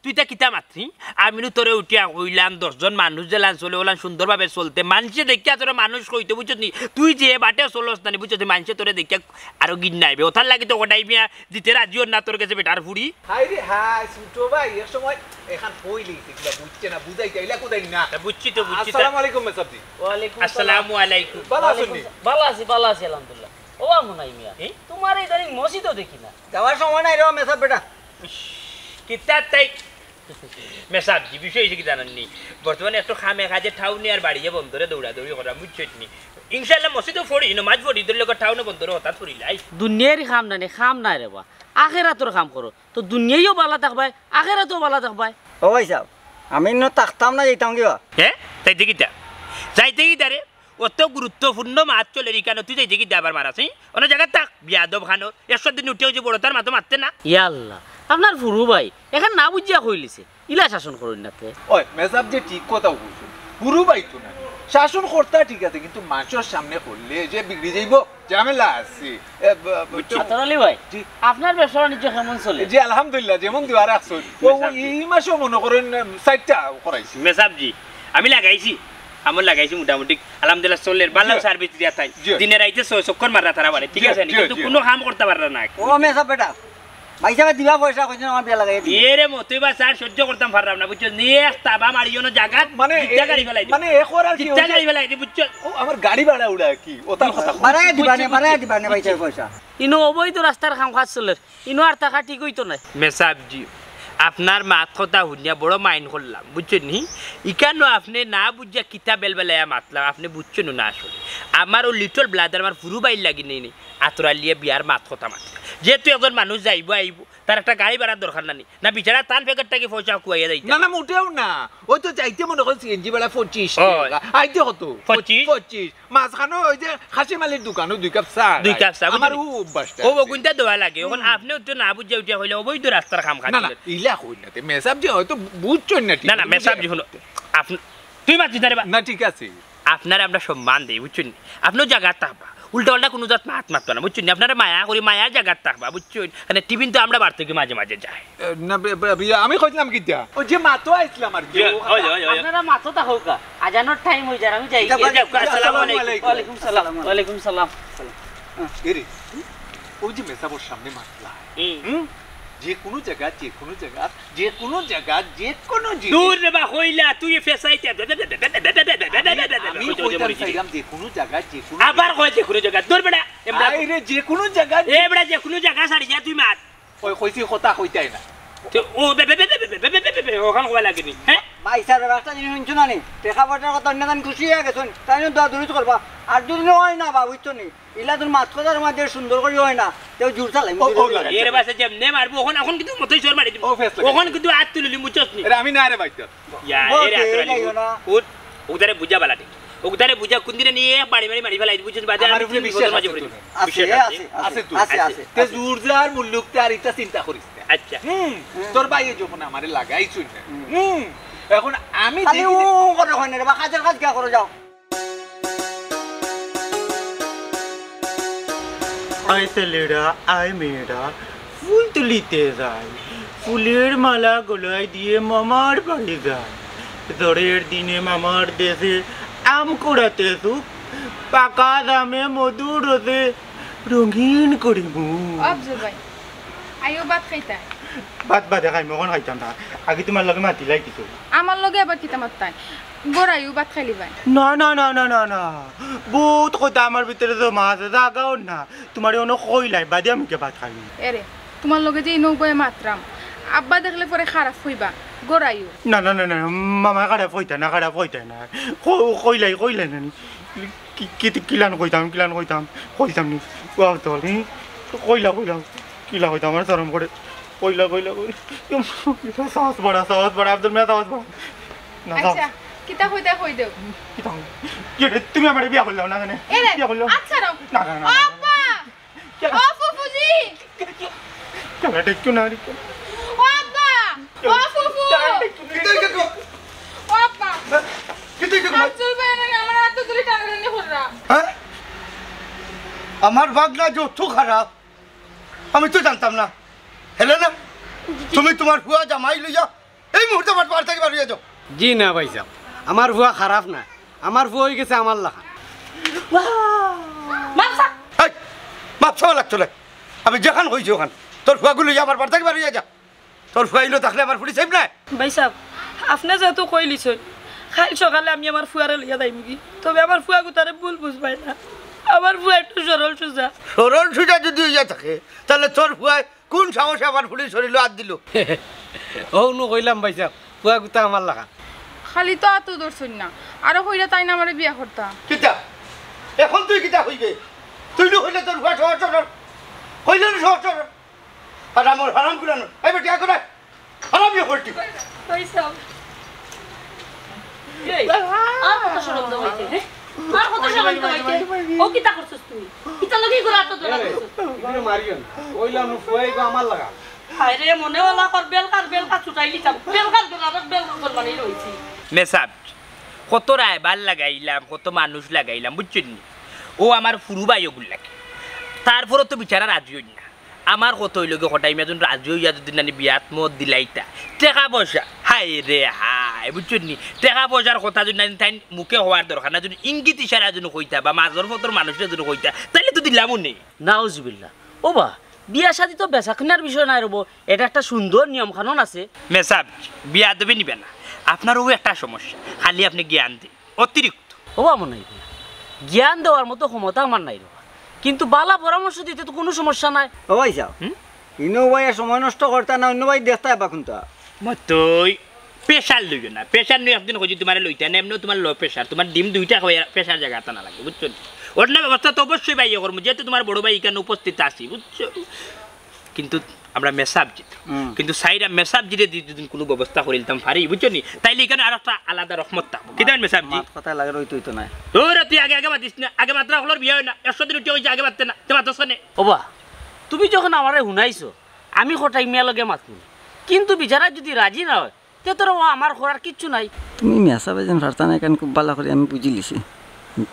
তুই তা কিতা মাত্রি আমি তোরে উঠিয়া কইলাম 10 জন মানুষ যে লান চলে ওলান সুন্দরভাবে চলতে মানুষে দেখিয়া তোরে মানুষ কইতে বুঝছ নি তুই যে বাটে চলস না বুঝছ মানুষে তোরে দেখিয়া আরো গিন নাইবে ওথার লাগি তো ওটাই মিয়া দিতে রাজিও না তোর কাছে বেটার ফুড়ি হাই রে হাই সুটো ভাই এক সময় এখান কইলি এগুলা বুঝছে না বুঝাই যাইলা কোদাই না বুঝছি আসসালামু আলাইকুম মেসাবজি ওয়া আলাইকুম আসসালামু আলাইকুম ভালো আছেন নি ভালো আছি আলহামদুলিল্লাহ ও আমুনাই মিয়া তোমার এই দাঁড়ি মসজিদও দেখি না যাওয়ার সময় নাই রে মেসাব বেটা কিতা তাই মেসাবজি বিষয় হয়েছে কি জানেননি বর্তমানে একটু খামে কাজে ঠাউনি আর বাড়িয়ে বন্ধরে দৌড়াদৌড়ি করা বুঝছেন ইনশাল্লাহ মসজিদও ফড়ি নমাজ ফড়ি তোর লোক ঠাউনে বন্ধরে হঠাৎ ফড়িলাই দুনিয়ারই খাম নাই খাম নাই রে বা আখেরাতর কাম করো তো দুনিয়াইও বালা থাকবাই আখেরাতেও বালা থাকবাই ও ভাই সাহেব আমি ন থাকতাম না যেতাম কিবা হ্যাঁ যাইতে গিতা যাইতে গিতা রে অত গুরুত্বপূর্ণ মাছ চলে রিকানো তুই যাইতে গিতা আবার মারাস অন্য জায়গায় থাক বিয়াদব খানো 100 দিন উঠেও যে বড় তার মাতো মারতে না ইয়াল্লাহ আপনার ফুরু ভাই এখন না বুঝিয়া কইলিছে ইলা শাসন করুন নাতে ওই মেসাব যে ঠিক কথা বলছো গুরু বাইতো না শাসন করতে ঠিক আছে কিন্তু মানুষের সামনে করলে যে বিগড়ি যাইব ঝামেলা আছে আতরালি ভাই আপনার ব্যবসা বাণিজ্য কেমন চলে জি আলহামদুলিল্লাহ যেমন দিওয়া রাখছো ও এই মাসেও মনে করেন 60টা করাইছি মেসাবজি আমি লাগাইছি আমার লাগাইছি মোটামুটি আলহামদুলিল্লাহ চলের ভালো সার্ভিস দিয়া তাই দিনে রাইতে 6 চক্কর মারা তারা বাড়ি ঠিক আছে কিন্তু কোনো কাম করতে পারলা না ও মেসাব বেটা ভাই সাহেব দিবা পয়সা কইছেন আমার বিয়া লাগাই দিই এরে মতই বা স্যার সহ্য করতাম পারলাম না বুঝছো নিয়ে তাবা মারিও না জায়গা মানে গাড়ি ফেলাই মানে এ করার কি গাড়ি ফেলাই দি বুঝছো ও আমার গাড়ি ভাড়া উড়া কি ওটা কথা মারাই দিবা নে ভাই সাহেব পয়সা ইনো অবৈধ রাস্তার কাম কাজ চলে ইনো আর টাকা ঠিক হইতো না মেসাবজি আপনার মাত কথা শুনিয়া বড় মাইন্ড করলাম বুঝছেন নি ইকানো আপনি না বুঝিয়া কিতা বেলবেলাইয়া মাতলাম আপনি বুঝছেন না আসলে আমার ও লিটল ব্লাদার আমার ফুরু বাইর লাগি নেই আতরালিয়ে বিয়ার মাত কথা মাত যেহেতু একজন মানুষ যাইব আইব তার একটা গাড়ি ভাড়ার দরকার নানি না বিচারা টান প্যাকেটটাকে পয়সা কুয়াইয়া যাইতে না না মোটেও না ওই তো যাইতে মনে করেন সিএনজি বেলা 25 টাকা আইতে কত 25 মাঝখানে ওই যে খাসি মালির দোকানও 2 কাপ চা আমার ও অভ্যাসটা ও বগুনটা দেওয়া লাগে এখন আপনিও তো না বুঝিয়া উঠিয়া হইলে অবৈধ রাস্তার কাম না না ইলা কই না মেসাব যে হয়তো বুঝছেন না ঠিক না না মেসাবজি হলো আপনি তুই মাত দিতে না ঠিক আছে আপনারা আমরা সম্মান দেই বুঝছেন আপনিও জায়গা থাকবা উল্টা পাল্টা কোনো জাত মাত মারতো না বুঝছেন আপনারা মায়া করি মায়া জায়গা থাকবা বুঝছেন মানে টিফিন তো আমরা বাড়তে গিয়ে মাঝে মাঝে যাই না আমি কইলাম কিটা ও যে মাতো আইছিলাম আর কি আপনারা মাথা থাকো কা আজানোর টাইম হই যায় আমি যাই আসসালামু আলাইকুম ওয়ালাইকুম সালাম ওয়ালাইকুম সালাম এরে ওই যে মেসাবর সামনে মাতলা যে কোনো জায়গা যে কোনো জায়গা যে কোনো জায়গা যে কোনো দূর রে বা কইলা তুই ফেসাইতে আমি কইতাম যে কোনো জায়গা যে কোনো আবার কই যে কোনো জায়গা দূর বেটা আরে যে কোনো জায়গা এ বেটা যে কোনো জায়গা ছাড়ি যা তুই মাত ওই কইছি কথা কইতাই না ও ওখান কই লাগেনি হ্যাঁ ভাই সাহেব রাস্তা জিনিস শুনছো না নি টেকা পয়সার কথা অন্য খুশি হয়ে গেছেন তাই দোয়া দূরিত করবা আর যদি হয় না বা বুঝছো নি ইলা তোর মাছ কথার মধ্যে সুন্দর করে হয় না তেও জোর চালাই এর বাসে যেমনে মারবো এখন কিন্তু মতই সর মারি দিব ওখান কিন্তু হাত তুলিলি মুচস নি আরে আমি না রে বাইতা ইয়া এর আতরালি উঠ ওদারে বুঝা বালাটি ওদারে বুঝা কুন্দিনে নিয়ে বাড়ি বাড়ি মারি ফেলাই বুঝছ বাজার আমার উপরে বিশ্বাস আছে তো আছে তে জুরজার মুল্লুকতে আর এটা চিন্তা করিস না আচ্ছা তোর ভাই যখন আমারে লাগাইছুন না এখন আমি খালি ও করে হয় না রে বা কাজের কাজ কি করে যাও আয় ছেলেরা আয় মেয়েরা ফুল তুলিতে যায় ফুলের মালা গলায় দিয়ে মামার বাড়ি যায় ঝড়ের দিনে মামার দেশে আম কুড়াতে সুখ পাকা দামে মধুর রসে রঙিন করে আফজল ভাই আইও ভাত খাইতা ভাত ভাত খাই মখন খাইতাম না আগে তোমার লগে মাতি লাগিছো আমার লগে আবার কিতা মাত্তাই গোড়াইও ভাত খাইলি ভাই না না না না না না বহুত কথা আমার ভিতরে জমা আছে জাগাও না তোমার অন্য কইলাই বাদে আমি কে ভাত খাইনি এরে তোমার লগে যে নৌকয়ে মাত্রাম আব্বা দেখলে পরে খারাপ হইবা গোড়াইও না না না না মামা খারাপ হইতা না কইলাই না কিলান কইতাম নি বাপ তল কইলা কইতাম আমার শরম করে কইলা সাহস বড়া আব্দুল মিয়া সাহস বড়া না আচ্ছা কিতা হইতা কই দেও তুমি আমার বিয়া করলাম না জানে বিয়া করলাম আচ্ছা রাও না না না আব্বা ও ফুফুজি কেন দেখছো না ও আব্বা ও ফুফু ও আব্বা আফজল ভাই না আমার হাত ধরে টানাটানি কররা হ্যাঁ আমার বাগনা যত খারাপ আমি তো জানতাম না হেলে না তুমি তোমার ফুয়া জামাই লইয়া এই মুহূর্তে বাড়ি থেকে বাড়িয়ে যাও জি না ভাই সাহেব আমার ফুয়া খারাপ না আমার ফুয়া হয়ে গেছে আমার লাখা মাপ চাওয়া লাগতো না আমি যেখান হয়েছি ওখান তোর ফুয়াগুলো আমার বাড়ি থেকে বাড়িয়ে যা তোর ফুয়া এলো থাকলে আমার ফুটি চাইব না ভাই সাহেব আপনি যেহেতু কইলিছেন কাল সকালে আমি আমার ফুয়ারে লইয়া যাইম কি তবে আমার ফুয়া গুতারে ভুল বুঝবাই না আমার ফুয়া একটু সরল সোজা সরল সুজা যদি হইয়া থাকে তাহলে তোর ফুয়ায় কোন সাহসে আমার পুলিশ শরীর হাত দিল? ও নু কইলাম ভাইসা ফুয়া গুতা আমার লাগা খালি তো আতো ধরছুন না আরো হইলে তাই না আমারে বিয়া করতা। কিতা এখন তুই কিতা হইবে? তুই না হইলে তোর ঘর সহজ সরল হইলে না সহজ সরল। আর আমার হারাম কুলানো এই বেটি এখন হারাম ইয়ে করছি। এই আর কত শরম দাও হইতে হ্যাঁ আর কত শরম দাও হইতে ও কিতা করছস তুই কিতা লাগি করে আতো ধরা করছস তুমি মারিও না কইলাম নু ফুয়াই গো আমার লাগা হায় রে মনে হলা কর বেলকার ছুটাই লিতাম বেলকার মানে রইছি মেসাব কত রায়বার লাগাইলাম কত মানুষ লাগাইলাম বুঝছেন নি? ও আমার ফুরু ভাই ওগুলো লাগে তারপরে তো বিচারা রাজি হই না আমার কত হইল গে হঠাই মেজন রাজি হইয়া যদি নানি বিয়াত মত দিলাইতা টাকা পয়সা হাই রে হাই বুঝছেন নি? টাকা পয়সার কথা যদি নানি তাই মুখে হওয়ার দরকার না যদি ইঙ্গিত ইশারা যদি কইতা বা মাজর ফতর মানুষের যদি কইতা তাইলে তো দিলামও নেই। নাউজুবিল্লাহ ও বা বিয়া শাদি তো বেচা কেনার বিষয় নাই রব এটা একটা সুন্দর নিয়ম কানুন আছে। মেসাব বিয়া দেবে নিবে না আপনারও একটা সমস্যা খালি আপনি জ্ঞান দিন অতিরিক্ত। ও আমার নাই জ্ঞান দেওয়ার মতো ক্ষমতা আমার নাই রবা কিন্তু বালা পরামর্শ দিতে তো কোনো সমস্যা নাই। ও ভাই যাও ইনো ভাই সময় নষ্ট করতা না অন্য ভাই দেখতে পাবা কিন্তু মই তুই প্রেশার লইও না প্রেশার নিয়ে একদিন কইছি তোমার লইতা না এমনিও তোমার লো প্রেশার তোমার ডিম দুইটা প্রেশার জায়গাটা না লাগে বুঝছো? ওর না ব্যবস্থা তো অবশ্যই বাইয়ে করবো যেহেতু তোমার বড় ভাই এখানে উপস্থিত আছি বুঝছো। কিন্তু আমরা মেসাব জিত কিন্তু সাইরা মেসাব জিতে যদি কোনো ব্যবস্থা করে দিতাম পারি বুঝছো নি তাইলে এখানে আর একটা আলাদা রহমত থাকবো কি দেন মেসাব জি কথা লাগে রইতো তো না ওরে তুই আগে বাতিস না আগে মাত্রা হলোর বিয়ে হয় না 100 দিন উঠে হয়েছে আগে বাততে না তোমার দোষ নেই। ওবা তুমি যখন আমারে শুনাইছো আমি হঠাই মিয়া লগে মাতমু কিন্তু বিচারা যদি রাজি না হয় তে তোর আমার করার কিচ্ছু নাই। তুমি মেসা বেজন ভারতা না কেন খুব ভালো করে আমি বুঝি লিছি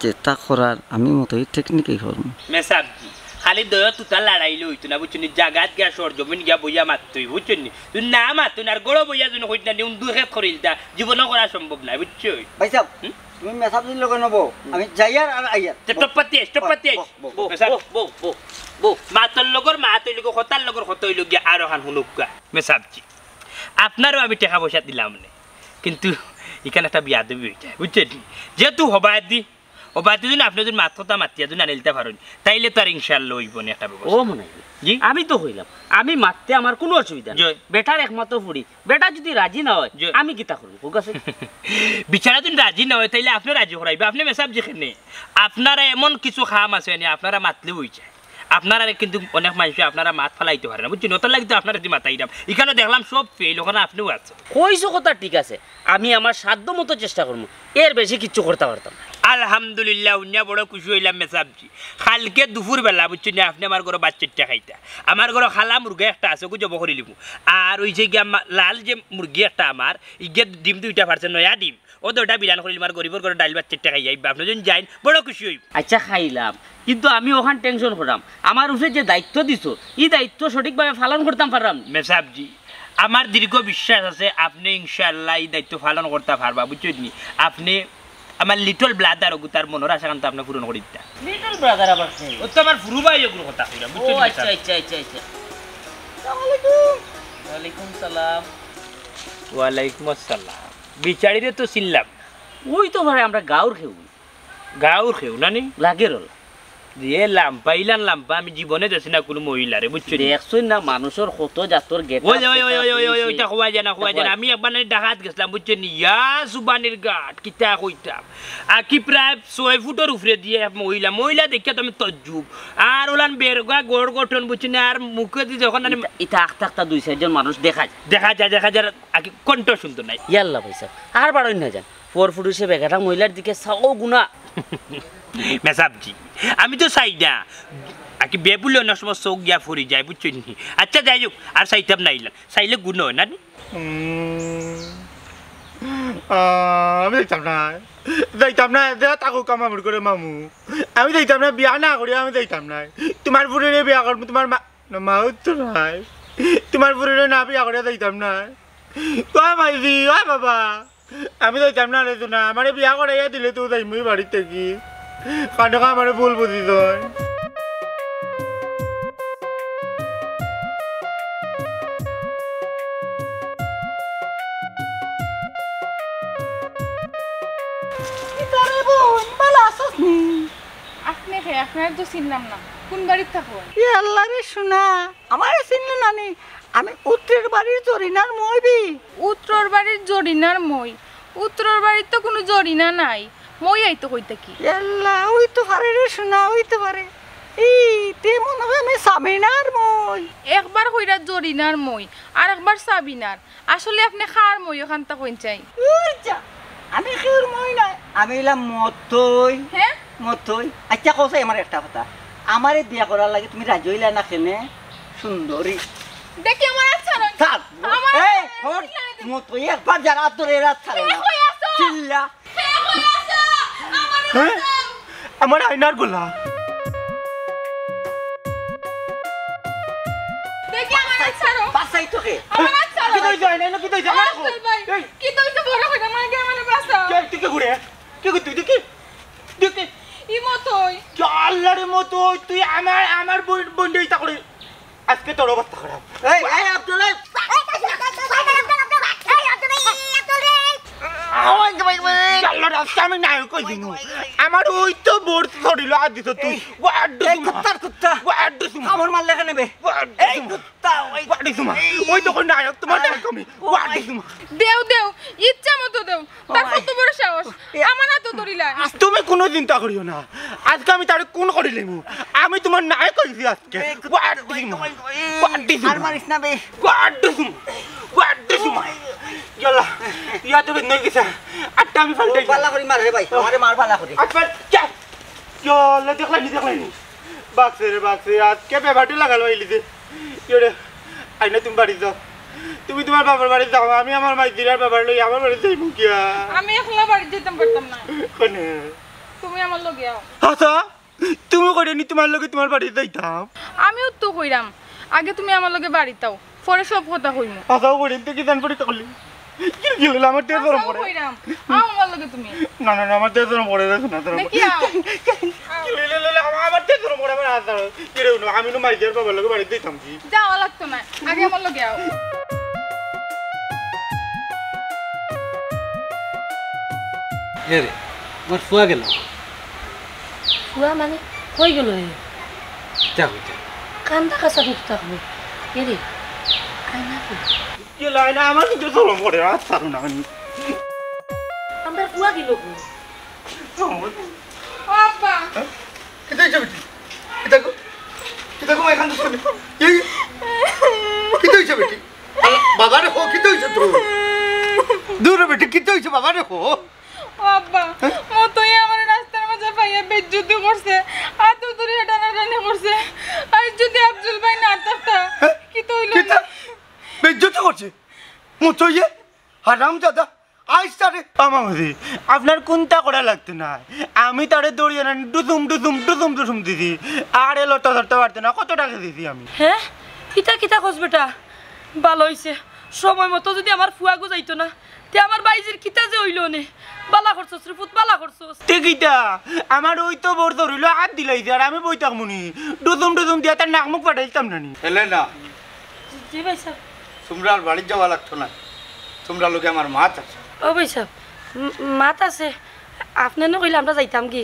যেটা করার আমি মতোই টেকনিকই করব। মেসাব জি খালি দয়া তুতা লড়াইলে হইতো না বুঝছো নি জাগাত গিয়া সর জমিন গিয়া বইয়া মারতই বুঝছো নি তুই না মারতো না আর গড় বইয়া যদি হইত না উন্দু খেত করিলতা জীবনও করা সম্ভব নাই বুঝছো। ভাই সাহেব তুমি মেসা বেজন লগে নব আমি যাইয়ার আর আইয়ার টপপাতি মেসাব বো বো বো মাতর লগর মাতই লগর হতার লগর হতই লগিয়া আর হান হুনুকা মেসাব জি আপনারও আমি টাকা পয়সা দিলাম না কিন্তু এখানে একটা বিয়া দেবী হয়ে যায় বুঝছেন যেহেতু হবায় দি অবাধ যদি আপনি যদি মাত্রতা মাতিয়া যদি আনিলতে পারেন তাইলে তো আর ইনশাআল্লাহ হইব না একটা ও ব্যবস্থা। মনে জি আমি তো হইলাম আমি মারতে আমার কোনো অসুবিধা নেই বেটার একমাত্র ফুড়ি বেটা যদি রাজি না হয় আমি কিতা করব ঠিক আছে বিচারা যদি রাজি না হয় তাইলে আপনি রাজি করাইবে আপনি মেসাব যেখানে আপনারা এমন কিছু খাম আছে না আপনারা মাতলে হয়ে যায় আপনারা কিন্তু অনেক মানুষ আপনারা মাত ফেলাইতে পারে না বুঝছেন ওটার লাগি তো আপনারা যদি মাতাইলাম এখানে দেখলাম সব ফেল ওখানে আপনিও আছে কইছো কথা ঠিক আছে আমি আমার সাধ্য মতো চেষ্টা করবো এর বেশি কিচ্ছু করতে পারতাম না। আলহামদুলিল্লাহ উন্না বড় খুশি হইলাম মেসাবজি কালকে দুপুর বেলা বুঝছেন আপনি আমার ঘরে বাচ্চাটা খাইতা আমার ঘরে খালা মুরগি একটা আছে ওকে জব করে লিবু আর ওই যে গিয়া লাল যে মুরগি একটা আমার ইগে ডিম দুইটা পারছে নয়া ডিম ও দুটা বিরান করে আমার গরিবর ঘরে ডাল বাচ্চাটা খাই যাইবা আপনি যদি যাইন বড় খুশি হইব। আচ্ছা খাইলাম কিন্তু আমি ওখান টেনশন করলাম আমার উপরে যে দায়িত্ব দিছো এই দায়িত্ব সঠিকভাবে পালন করতাম পারলাম মেসাবজি আমার দীর্ঘ বিশ্বাস আছে আপনি ইনশাআল্লাহ এই দায়িত্ব পালন করতে পারবা বুঝছেন নি আপনি আমার লিটল ব্রাদার ওগু তার মনের আশা কান্ত আপনি পূরণ করে দিতা লিটল ব্রাদার আবার ও তো আমার ফুরু ভাই ওগুলো কথা কইরা ও বুঝছেন আচ্ছা আচ্ছা আচ্ছা আচ্ছা ওয়ালাইকুম সালাম। ওয়ালাইকুম আসসালাম বিচারিরে তো চিনলাম ওই তো ভাই আমরা গাঁর খেউ গাঁর খেউ নানি লাগে রল দিয়ে লাম্পা ইলান লাম্পা আমি জীবনে দেখছি না কোনো মহিলারে বুঝছো দেখছই না মানুষের কত জাতর গেট ওই ওই ওই ওই ওই ওইটা খোয়া যায় না আমি একবার নানি ডাকাত গেছিলাম বুঝছো নি ইয়া সুবানির গাট কিতা কইতাম আর কি প্রায় 6 ফুটের উপরে দিয়ে মহিলা দেখে তুমি তজ্জুব আর ওলান বেরগা গোড় গঠন বুঝছো না আর মুখে দিয়ে যখন এটা আখতা আখতা 2-4 জন মানুষ দেখা যায় আর কি কণ্ঠ শুনতো নাই ইয়াল্লা পয়সা আর বাড়ই না যান 4 ফুট হিসেবে বেগাটা মহিলার দিকে চাও গুণা মেসাবজি আমি তো চাই না আর কি বেবুলে অনেক সময় চোখ গিয়া ফুরি যায় বুঝছো নি আচ্ছা যাই হোক আর চাইতাম না ইলাম চাইলে গুণ হয় না আমি যাইতাম না তাকো কামামুর করে মামু আমি যাইতাম না বিয়া না করি আমি যাইতাম না তোমার পুরে বিয়া করবো তোমার মাও তো নাই তোমার পুরে না বিয়া করে যাইতাম না কয় মাইজি কয় বাবা আমি যাইতাম না রে না আমার বিয়া করাইয়া দিলে তো যাই মুই বাড়ির থেকে কান্ড আমার ভুল বুঝি তোর আপনি আপনার তো চিনলাম না কোন বাড়িতে থাকো? আল্লাহ রে শোনা আমার চিনল নানি আমি উত্তরের বাড়ির জরিনার মইবি। উত্তর বাড়ির জরিনার মই? উত্তর বাড়ির তো কোনো জরিনা নাই, মই আইতো কইতে কি? আল্লাহ ওই তো পারে রে শোনা হইতে পারে। এই তে মনে হয় আমি সাবিনার মই। একবার কইরা জরিনার মই আর একবার সাবিনার। আসলে আপনি খার মই ওখানটা কইন চাই? আমি কেউর মই নাই, আমি এলাম মতই। হ্যাঁ মতই। আচ্ছা কইছে আমার একটা কথা, আমারে বিয়া করার লাগে তুমি রাজি হইলা না কেনে? সুন্দরী দেখি আমার আচ্ছা নয়। থাক এই হট মতই একবার যারা তোরে রাত ছাড়ে না চিল্লা। হ্যাঁ আমার আয়নার গোলা দেখি আমার আচ্ছা নয়। বাসাই তোকে আমার আচ্ছা কি কইছ আয়না কি কইছ আমার ভাই কি তো বড় কইরা মানে আমার বাসা। তুই কি ঘুরে কি কই তুই দেখি দেখি ই মতই আল্লাহর মতো তুই আমার বন্ধু ইতা করে আজকে তোর অবস্থা খারাপ। এই এই আব্দুল্লাহ আল্লাহর রাস্তা আমি নাই কই দিমু আমার ওই তো বোর ধরিল আর দিছ তুই এই কুত্তার কুত্তা আমার মারলে কেন বে? এই কুত্তা ওই তো কোন নায়ক তোমার নায়ক আমি দেও দেও ইচ্ছা মতো দেও। তার কত বড় সাহস আমার হাত ধরিলা। তুমি কোনো চিন্তা করিও না, আজকে আমি তারে কোন করিলেমু আমি তোমার নায়ক কইছি আজকে আর মারিস না বে। ইয়ালা ইয়া তো নই গেছে আটটা আমি ফালটাই পাল্লা করি মার রে ভাই আমারে মার পাল্লা করি। আচ্ছা চাপ ইয়ালা দেখলানি বাক্সে আজকে ব্যাপারটি লাগালো আইলিতে ইরে আইনা তুমি বাড়ি যাও, তুমি তোমার বাবার বাড়ি যাও, আমি আমার মাই দিরার ব্যাপার লই আমার বাড়ি যাইবো কিয়া। আমি একলা বাড়ি যেতাম পারতাম না। কোনে তুমি আমার লগে আও। আচ্ছা তুমি কইনি তোমার লগে তোমার বাড়ি যাইতাম। আমিও তো কইরাম আগে তুমি আমার লগে বাড়িতাও পরে সব কথা কইমু। আচ্ছা কইনি তুই কি জান পড়ি করলি কি গেল আমার তেজ গরম পড়ে। কইরাম আও আমার লগে তুমি। না না আমার তেজ গরম পড়ে দেখো না তোর দেখি আও। কি লে আমার তেজ গরম পড়ে আমার আদর কি রে আমি নো মাই দিয়ার বাবার লগে বাড়ি যাইতাম কি যাওয়া লাগতো না, আগে আমার লগে আও। রে আমার ফুয়া গেল ফুয়া মানে কই গেল হে? যাও যাও কান্দা কাছা দুধ থাকবে এরে আয়না কই? কি লাইনা আমার কিন্তু গরম পড়ে আর ছাড়ো না আমি আমরা ফুয়া গেল কই? ও আব্বা কিতা হইছে বেটি কিতা গো এখান থেকে এই কিতা হইছে বেটি বাবা রে হো কিতা হইছে তো দূর বেটি কিতা হইছে বাবা রে হো। ও আব্বা মতই আমার রাস্তার মাঝে পাইয়া বেজ্জতি করছে আর তো দূরে টানাটানি করছে। আর যদি আব্দুল ভাই না থাকতা কি তো হইল? কিতা বেজ্জতি করছে মুচইয়ে হারামজাদা আইস তারে আমাদি আপনার কোনটা করা লাগতো না, আমি তারে দৌড়িয়ে না ডুসুম দিছি আর এ লড়তে ধরতে পারতো না, কত টাকা দিছি আমি। হ্যাঁ কিতা কিতা কস বেটা ভালো হইছে সময় মতো যদি আমার ফুয়া গো যাইতো না তে আমার বাইজির কিতা যে হইল নে। বালা করছস রে পুত বালা করছস। টিকিটা আমার ওই তো বোর ধরিল হাত দিলাইছে আর আমি বই থাকমুনি ডুসুম দিয়া তার নাক মুখ পাঠাইতাম না নি। এলে না জি ভাই সাহেব। তোমরা আর বাড়ি যাওয়া লাগতো না, তোমরা লোকে আমার মাছ আছে। ও ভাই সাহেব মাত আছে আপনি না কইলে আমরা যাইতাম কি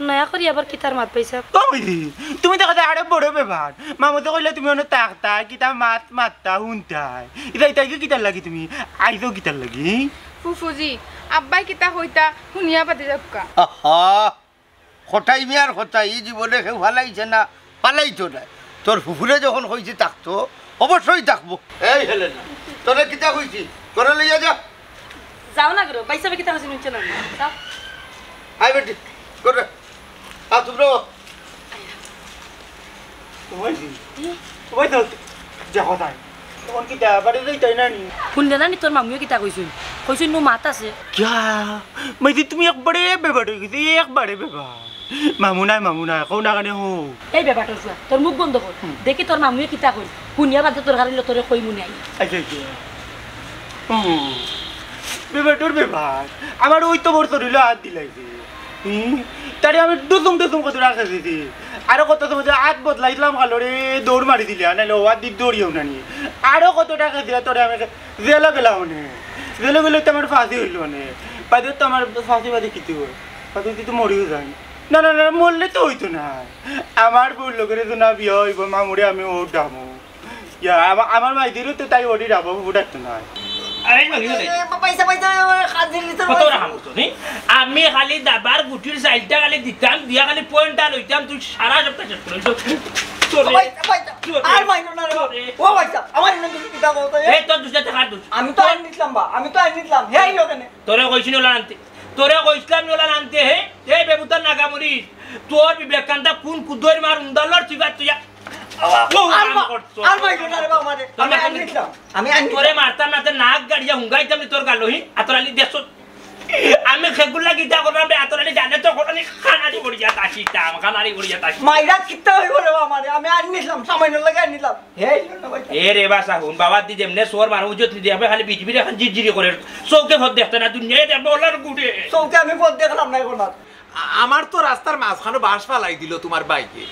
নয়া করি আবার কিতার মাত পাই সাহেব। কইদি তুমি তো কথা আরে বড় ব্যাপার মামতে কইলে তুমি অন্য তাকতা কিতা মাততা হুনতাই ইতাই কি কিতার লাগি তুমি আইতো কিতার লাগি। ফুফুজি আব্বাই কিতা হইতা শুনিয়া পাতি যাবকা। হঠাই মিয়ার হঠাই এই জীবনে কেউ ফালাইছে না ফালাইতো না, তোর ফুফুরে যখন হয়েছে থাকতো অবশ্যই থাকবো। এই হেলে না তোরা কিতা হয়েছি করে লইয়া যা। যাও না করো ভাই সাহেব কিতা হইছে নিচে না যাও। আই বেটি করে তোমরা ওই তো যা কথাই তখন কিতা বাড়ি যাইতাই না নি। শুনলে না নি তোর মামিও কিতা কইছুন কইছুন নো মাত আছে। क्या मैं তুমি একবারে ব্যাপার হয়ে গেছে একবারে ব্যাপার মামু নাই কৌ না কানে হো এই ব্যাপারটা শুয়া তোর মুখ বন্ধ কর দেখি তোর মামিও কিতা কই শুনিয়া বাদে তোর গাড়ি তোরে কই মুনি আই। আচ্ছা ব্যাপারটার ব্যাপার আমার ওই তো বড় ধরিল হাত দিলাইছে তারে আমি ডুসুম কত রাখা দিছি আরো কত তোমার হাত বদলাইলাম কালো রে দৌড় মারি দিলি নাহলে হাত দিক দৌড়িও না নি আরো কত টাকা দিয়া তোরে আমি জেলে গেলাম জেলে গেলে তো আমার ফাঁসি হইল বাদে তো আমার ফাঁসি বাদে কিছু হয় বাদে তো মরিও যায় না না না মরলে তো হইতো না আমার বউ লোকের তো না বিয়ে হইব মামুরে আমি ও ডামো আমার মাইদেরও তো তাই ওটি ডাবো ডাকতো না আমি খালি দাবার গুটির সাইডটা খালি দিতাম দিয়া খালি পয়েন্টটা লইতাম তুই সারা সপ্তাহ শেষ করে তোরে কইছিল আনতে তোরে কইছিলাম ওলা আনতে হে এই বেবুতার নাগামুরি তোর বিবেকান্তা কোন কুদর মার উন্দালর চিবাত তুই তোরে মারতাম না নাক গাড়িয়া হুঙ্গাইতাম তোর গালোহি আতরালি দেশ আমি সেগুলা গীতা করলাম আতরালি জানে তো কোটানি খানারি পড়িয়া তাসিতাম খানারি পড়িয়া তাসি মাইরা কিতা হইব রে আমারে আমি আনিলাম সামান্য লাগে আনিলাম হে এ রে বাসা হুন বাবা দি যেমনে সোর মানুষ উজত দি হবে খালি বিজবিরে এখন জিরজিরি করে চৌকে ভদ দেখতে না দুনিয়ায় দেখবে ওলার গুড়ে চৌকে আমি পথ দেখলাম না এখন আমার তো রাস্তার মাঝখানে বাস ফালাই দিল তোমার বাইকে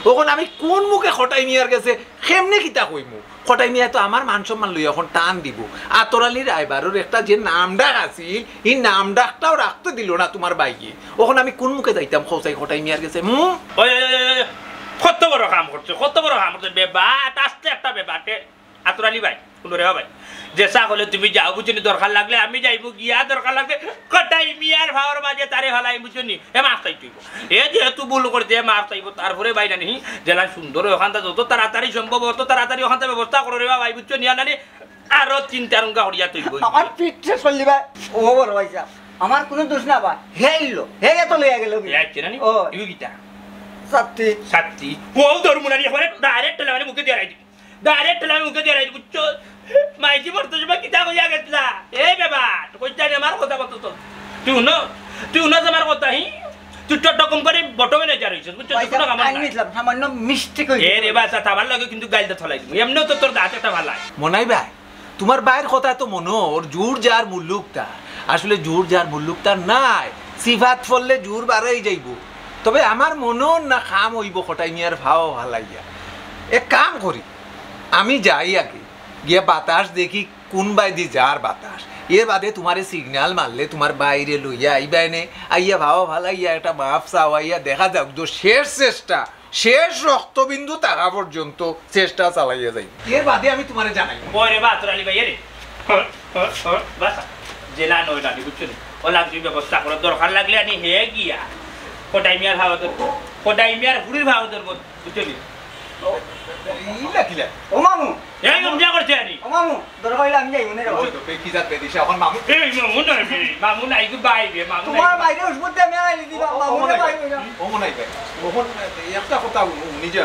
ওখন আমি কোন মুখে খটাই নিয়ার গেছে কেমনে কিতা কইমু খটাই নিয়ে তো আমার মান সম্মান লই এখন টান দিব আতরালি রায়বারের একটা যে নামডাক আছিল এই নামডাকটাও রাখতে দিল না তোমার বাইকে ওখন আমি কোন মুখে যাইতাম খোসাই খটাই নিয়ার গেছে কত বড় কাম করছে কত বড় কাম করছে বেবাট আসতে একটা বেবাটে আতরালি ভাই শুনো রে ভাই যেসা হলে তুমি যাও বুঝনি দরকার লাগলে আমি যাইবো গিয়া দরকার লাগলে কটাই মিয়ার ভাওয়ার মাঝে তারে ফেলাই বুঝনি হে মাছ চাইব এ যেহেতু ভুল করতে মাছ চাইব তারপরে ভাই নানি জেলা সুন্দর ওখানটা যত তাড়াতাড়ি সম্ভব অত তাড়াতাড়ি ওখানটা ব্যবস্থা করে রে ভাই বুঝছো নিয়া নানি আরো চিন্তা রঙ্গা হরিয়া তুই আমার পিঠে চলিবা ও বড় ভাই আমার কোনো দোষ না ভাই হে ইলো হে এত লইয়া গেল যাচ্ছে নানি ও ইউ গিতা সত্যি সত্যি ও ধর্মুনারি করে ডাইরেক্ট লাগানি মুখে দিয়ে রাই ডাইরেক্ট লাগানি মুখে দিয়ে রাই বুঝছো মাইকি বলতো যে কিতা কইয়া গেছলা এই বাবা কইতা রে আমার কথা বলতো তো তুই উনো আমার কথা হি তুই তো টকম করে বটো ম্যানেজার হইছিস বুঝছো তো আমার আনিলাম সামান্য মিস্টেক হইছে এ রে বাসা তাবার লাগে কিন্তু গাইলটা থলাই দিমু এমনিও তো তোর দাঁত একটা ভালো মনাই ভাই তোমার বাইরের কথা তো মনো ওর জোর যার মুল্লুকটা আসলে জোর যার মুল্লুকটা নাই সিফাত ফললে জোর বাড়াই যাইব তবে আমার মনও না খাম হইব খটাই নিয়ার ভাও ভালাইয়া এক কাম করি আমি যাই আগে গিয়ে বাতাস দেখি কোন বাইদি যার বাতাস এর বাদে তোমারে সিগন্যাল মারলে তোমার বাইরে লইয়া আইবাই নে আইয়া ভাও ভালাইয়া একটা মাপ চাওয়াইয়া দেখা যাক তো শেষ চেষ্টা শেষ রক্তবিন্দু তারা পর্যন্ত চেষ্টা চালাইয়া যাই এর বাদে আমি তোমারে জানাই ওরে বা তোর আলী ভাই রে বাসা জেলা নয় নানি বুঝছো ওলা তুই ব্যবস্থা করার দরকার লাগলে আনি হে গিয়া কোটাই মিয়ার ভাও ধরবো কোটাই মিয়ার হুড়ির ভাও ধরবো বুঝছো ও মামু এই মজা করছে আনি ও মামু দরকার হইলে আমি যাইব না রে ওই তো কি জাত বেদিশা এখন মামু এই মামু নাই গো বাইরে মামু তোমার বাইরে উসবুত দে আমি আইলি দিবা মামু রে ভাই ও মনাই ভাই ওখন একটা কথা নিজে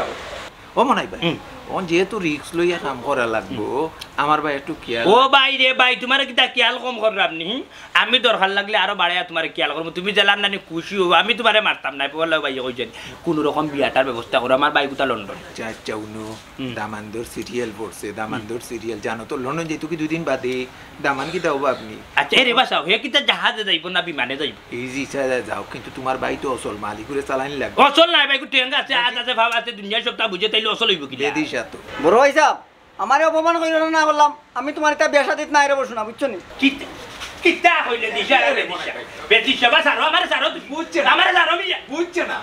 ও মনাই ভাই ওন যেহেতু রিক্স লইয়া কাম করা লাগবো আমার ভাই একটু খেয়াল ও ভাই রে ভাই তোমার কিটা খেয়াল কম করলাম নি আমি দরকার লাগলে আরো বাড়াইয়া তোমার খেয়াল করবো তুমি জেলার নানি খুশি হবো আমি তোমারে মারতাম না বললে ভাই কইছেন কোন রকম বিয়াটার ব্যবস্থা করো আমার ভাই কোথা লন্ডন চাচা উনো দামানদর সিরিয়াল পড়ছে দামানদর সিরিয়াল জানো তো লন্ডন যেহেতু কি দুদিন বাদে দামান কি দাও আপনি আচ্ছা এ রে বাসা হে কিটা জাহাজে যাইব না বিমানে যাইব ইজি ছাড়া যাও কিন্তু তোমার ভাই তো অসল মালিক করে চালানি লাগবে অসল নাই ভাই টেঙ্গা আছে আজ আছে ভাব আছে দুনিয়া সবটা বুঝে তাইলে অসল হইব কি বেদিশা তো বড় ভাই সাহেব আমারে অপমান কইরা না বললাম আমি তোমার এটা বিয়া শাদিত নাই রে বসু না বুঝছো নি কিতা হইলে দিশা রে দিশা বেদিশা বাসা আমার সারো বুঝছে আমার সারো মিয়া বুঝছে না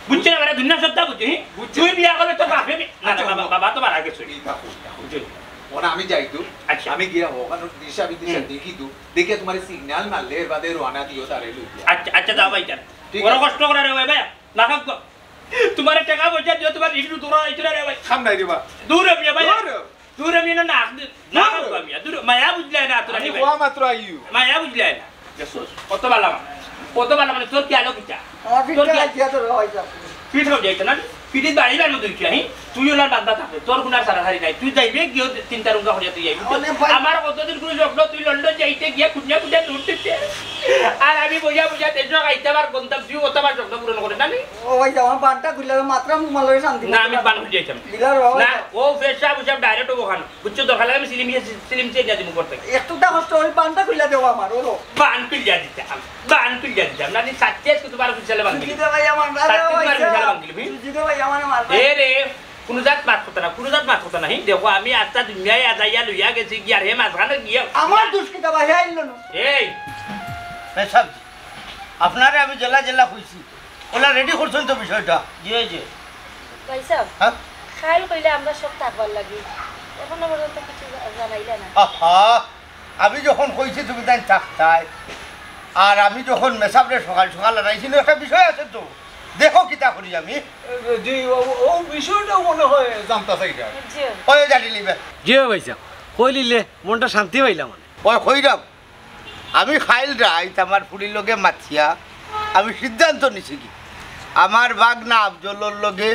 বুঝছে না মানে দুনিয়া সবটা বুঝি তুই বিয়া করলে তো বাপে না বাবা তো মারা গেছে ওনা আমি যাই তো আচ্ছা আমি গিয়া ওখানে দিশা বিদিশা দেখি তো দেখে তোমার সিগন্যাল মারলে এর বাদে রওনা দিও তারে লই আচ্ছা আচ্ছা যাও ভাই ওরা কষ্ট করে রে ভাই না থাক তোমার টাকা পয়সা দিও তোমার ইটু তোরা ইটু রে ভাই সামনে দিবা দূর আমি ভাই দূর আমি না না আমি দূর মায়া বুঝলে না তোরা আমি ওয়া মাত্র আইউ মায়া বুঝলে না কত ভালো মানে তোর কি আলো কিটা আমার পিঠে আইয়া তো ভাই সাহেব পিঠ হয়ে যাইতো না পিঠে দাঁড়িয়ে না তুই কি তুই ওলার বান্দা থাকে তোর গুনার সারা সারি নাই তুই যাইবে গিয়ে চিন্তা রঙ্গা হয়ে তুই যাইবি আমার কতদিন কোনো স্বপ্ন তুই লন্ডন যাইতে গিয়ে খুঁজা খুঁজা লুটতে আর আমি বুঝা বুঝা দেশ আইতে আমার গন্তব্য তুই কত আমার স্বপ্ন পূরণ করে না ও ভাই আমার বানটা গুলা মাত্র তোমার লগে শান্তি না আমি বান খুঁজে যাইতাম না ও ফেসা বুঝা ডাইরেক্ট ওখানে বুঝছো দরকার লাগে আমি সিলিম চেয়ে যাই মুখ করতে একটুটা কষ্ট হই বানটা গুলা দেও আমার ওলো বান তুলিয়া দিতাম না নি সাচ্চেস কি তোমার বুঝালে বান দিতে ভাই আমার দিতে ভাই আমার মার এ রে কোনো জাত মাত কথা না দেখো আমি আস্তা দুনিয়ায় আজাইয়া লইয়া গেছি কি আর হে মাঝখানে গিয়া আমার দুষ্কিতা ভাই আইল না এই সব আপনারে আমি জেলা জেলা কইছি ওলা রেডি করছেন তো বিষয়টা? জি জি ভাই সাহেব হ্যাঁ খাইল কইলে আমরা সব থাকবার লাগি এখনো পর্যন্ত কিছু জানাইলে না আহা আমি যখন কইছি তুমি তাই থাকতাই আর আমি যখন মেসাবরে সকাল সকাল আনাইছি একটা বিষয় আছে তো দেখো কিতা করি আমি জি ও বিষয়টা মনে হয় জানতা চাইটা জি ওই জানি লিবে জি ভাই সাহেব কই লিলে মনটা শান্তি পাইলাম মানে ওই কইরাম আমি খাইল রাইত আমার ফুলির লগে মাছিয়া আমি সিদ্ধান্ত নিছি কি আমার বাগনা আফজলের লগে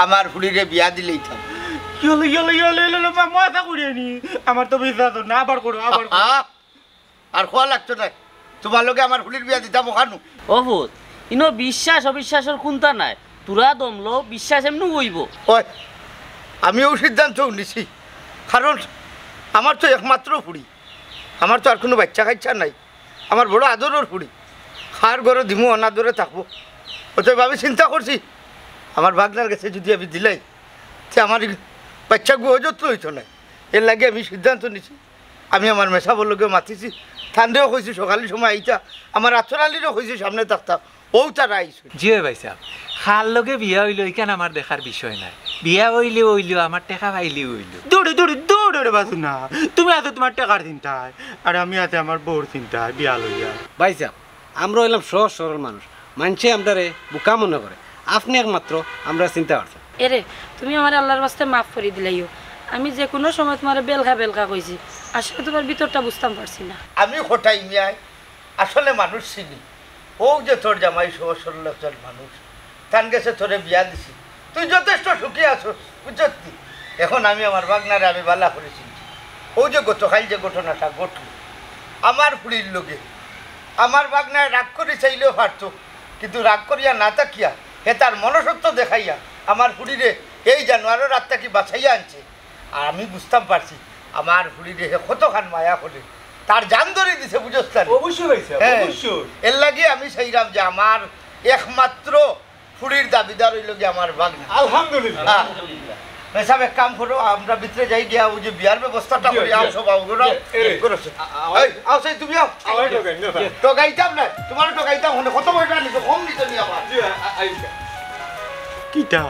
আমার ফুলিরে বিয়া দিলেই থাম মাথা করিয়ে নি আমার তো বিশ্বাস না আবার করো আবার করো। আর খোয়া লাগতো না তোমার লগে আমার ফুলির বিয়া দিতাম ওখানো অভূত ইনো বিশ্বাস অবিশ্বাসের কোনটা নাই তোরা দমলো বিশ্বাস এমনি হইব ওই আমিও সিদ্ধান্ত নিছি কারণ আমার তো একমাত্র ফুড়ি আমার তো আর কোনো বাচ্চা কাচ্চা নাই আমার বড় আদরের ফুড়ি খার ঘরে দিমু অনাদরে থাকবো অতএব আমি চিন্তা করছি আমার বাগনার কাছে যদি আমি দিলাই সে আমার বাচ্চা গুহযত্ন হইতো না এর লাগে আমি সিদ্ধান্ত নিছি আমি আমার মেসাবর লোকে মাতিছি ঠান্ডাও কইছি সকালের সময় আইতা আমার আচরালিরও কইছি সামনে থাকতাম ও তারা আইসু জি ভাই সাহেব খার লগে বিয়া হইল এখান আমার দেখার বিষয় নাই বিয়া হইলেও আমার টেকা পাইলেও হইল দৌড়ে দৌড়ে দৌড়ে দৌড়ে বাসু না তুমি আছে তোমার টাকার চিন্তায় আর আমি আছে আমার বউর চিন্তায় বিয়া লইয়া ভাই সাহেব আমরা হইলাম সহজ সরল মানুষ মানুষে আমরারে বোকা মনে করে আপনি একমাত্র আমরা চিন্তা করছেন এরে তুমি আমার আল্লাহর বাস্তে মাফ করে দিলাইও আমি যে কোনো সময় তোমার বেলকা বেলকা কইছি আসলে তোমার ভিতরটা বুঝতাম পারছি না আমি হঠাই মিয়াই আসলে মানুষ চিনি ও যে তোর জামাই সহজ সরল একজন মানুষ তান গেছে তোরে বিয়া দিছি তুই যথেষ্ট সুখী আছো বুঝছি এখন আমি আমার বাগনারে আমি বালা করেছি ও যে গতকাল যে ঘটনাটা ঘটল আমার ফুড়ির লোকে আমার বাগনায় রাগ করে চাইলেও পারতো কিন্তু রাগ করিয়া না তাকিয়া হে তার মনসত্ব দেখাইয়া আমার ফুড়িরে এই জানোয়ারের রাতটা কি বাছাইয়া আনছে আর আমি বুঝতাম পারছি আমার ফুড়িরে হে কতখান মায়া করে তার জান ধরে দিছে বুঝতাম অবশ্যই ভাই সাহেব অবশ্যই এর লাগে আমি চাইলাম যে আমার একমাত্র ফুড়ির দাবিদার হইল গিয়ে আমার বাগনা আলহামদুলিল্লাহ মেসাব এক কাম করো আমরা ভিতরে যাই গিয়া ওই যে বিয়ার ব্যবস্থাটা করি আও সব আও সেই তুমি আও তো গাইতাম না তোমার তো গাইতাম হলে কত বড়টা নিতো কম নিতো নি আমার কিটা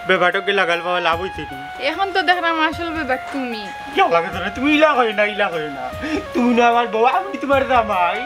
ব্যাপারটাকে লাগাল পাওয়া লাভ হইছে কি এখন তো দেখলাম আসল ব্যাপার তুমি লাগে তোরা তুমি ইলা কই না তুমি না আমার বউ আমি তোমার জামাই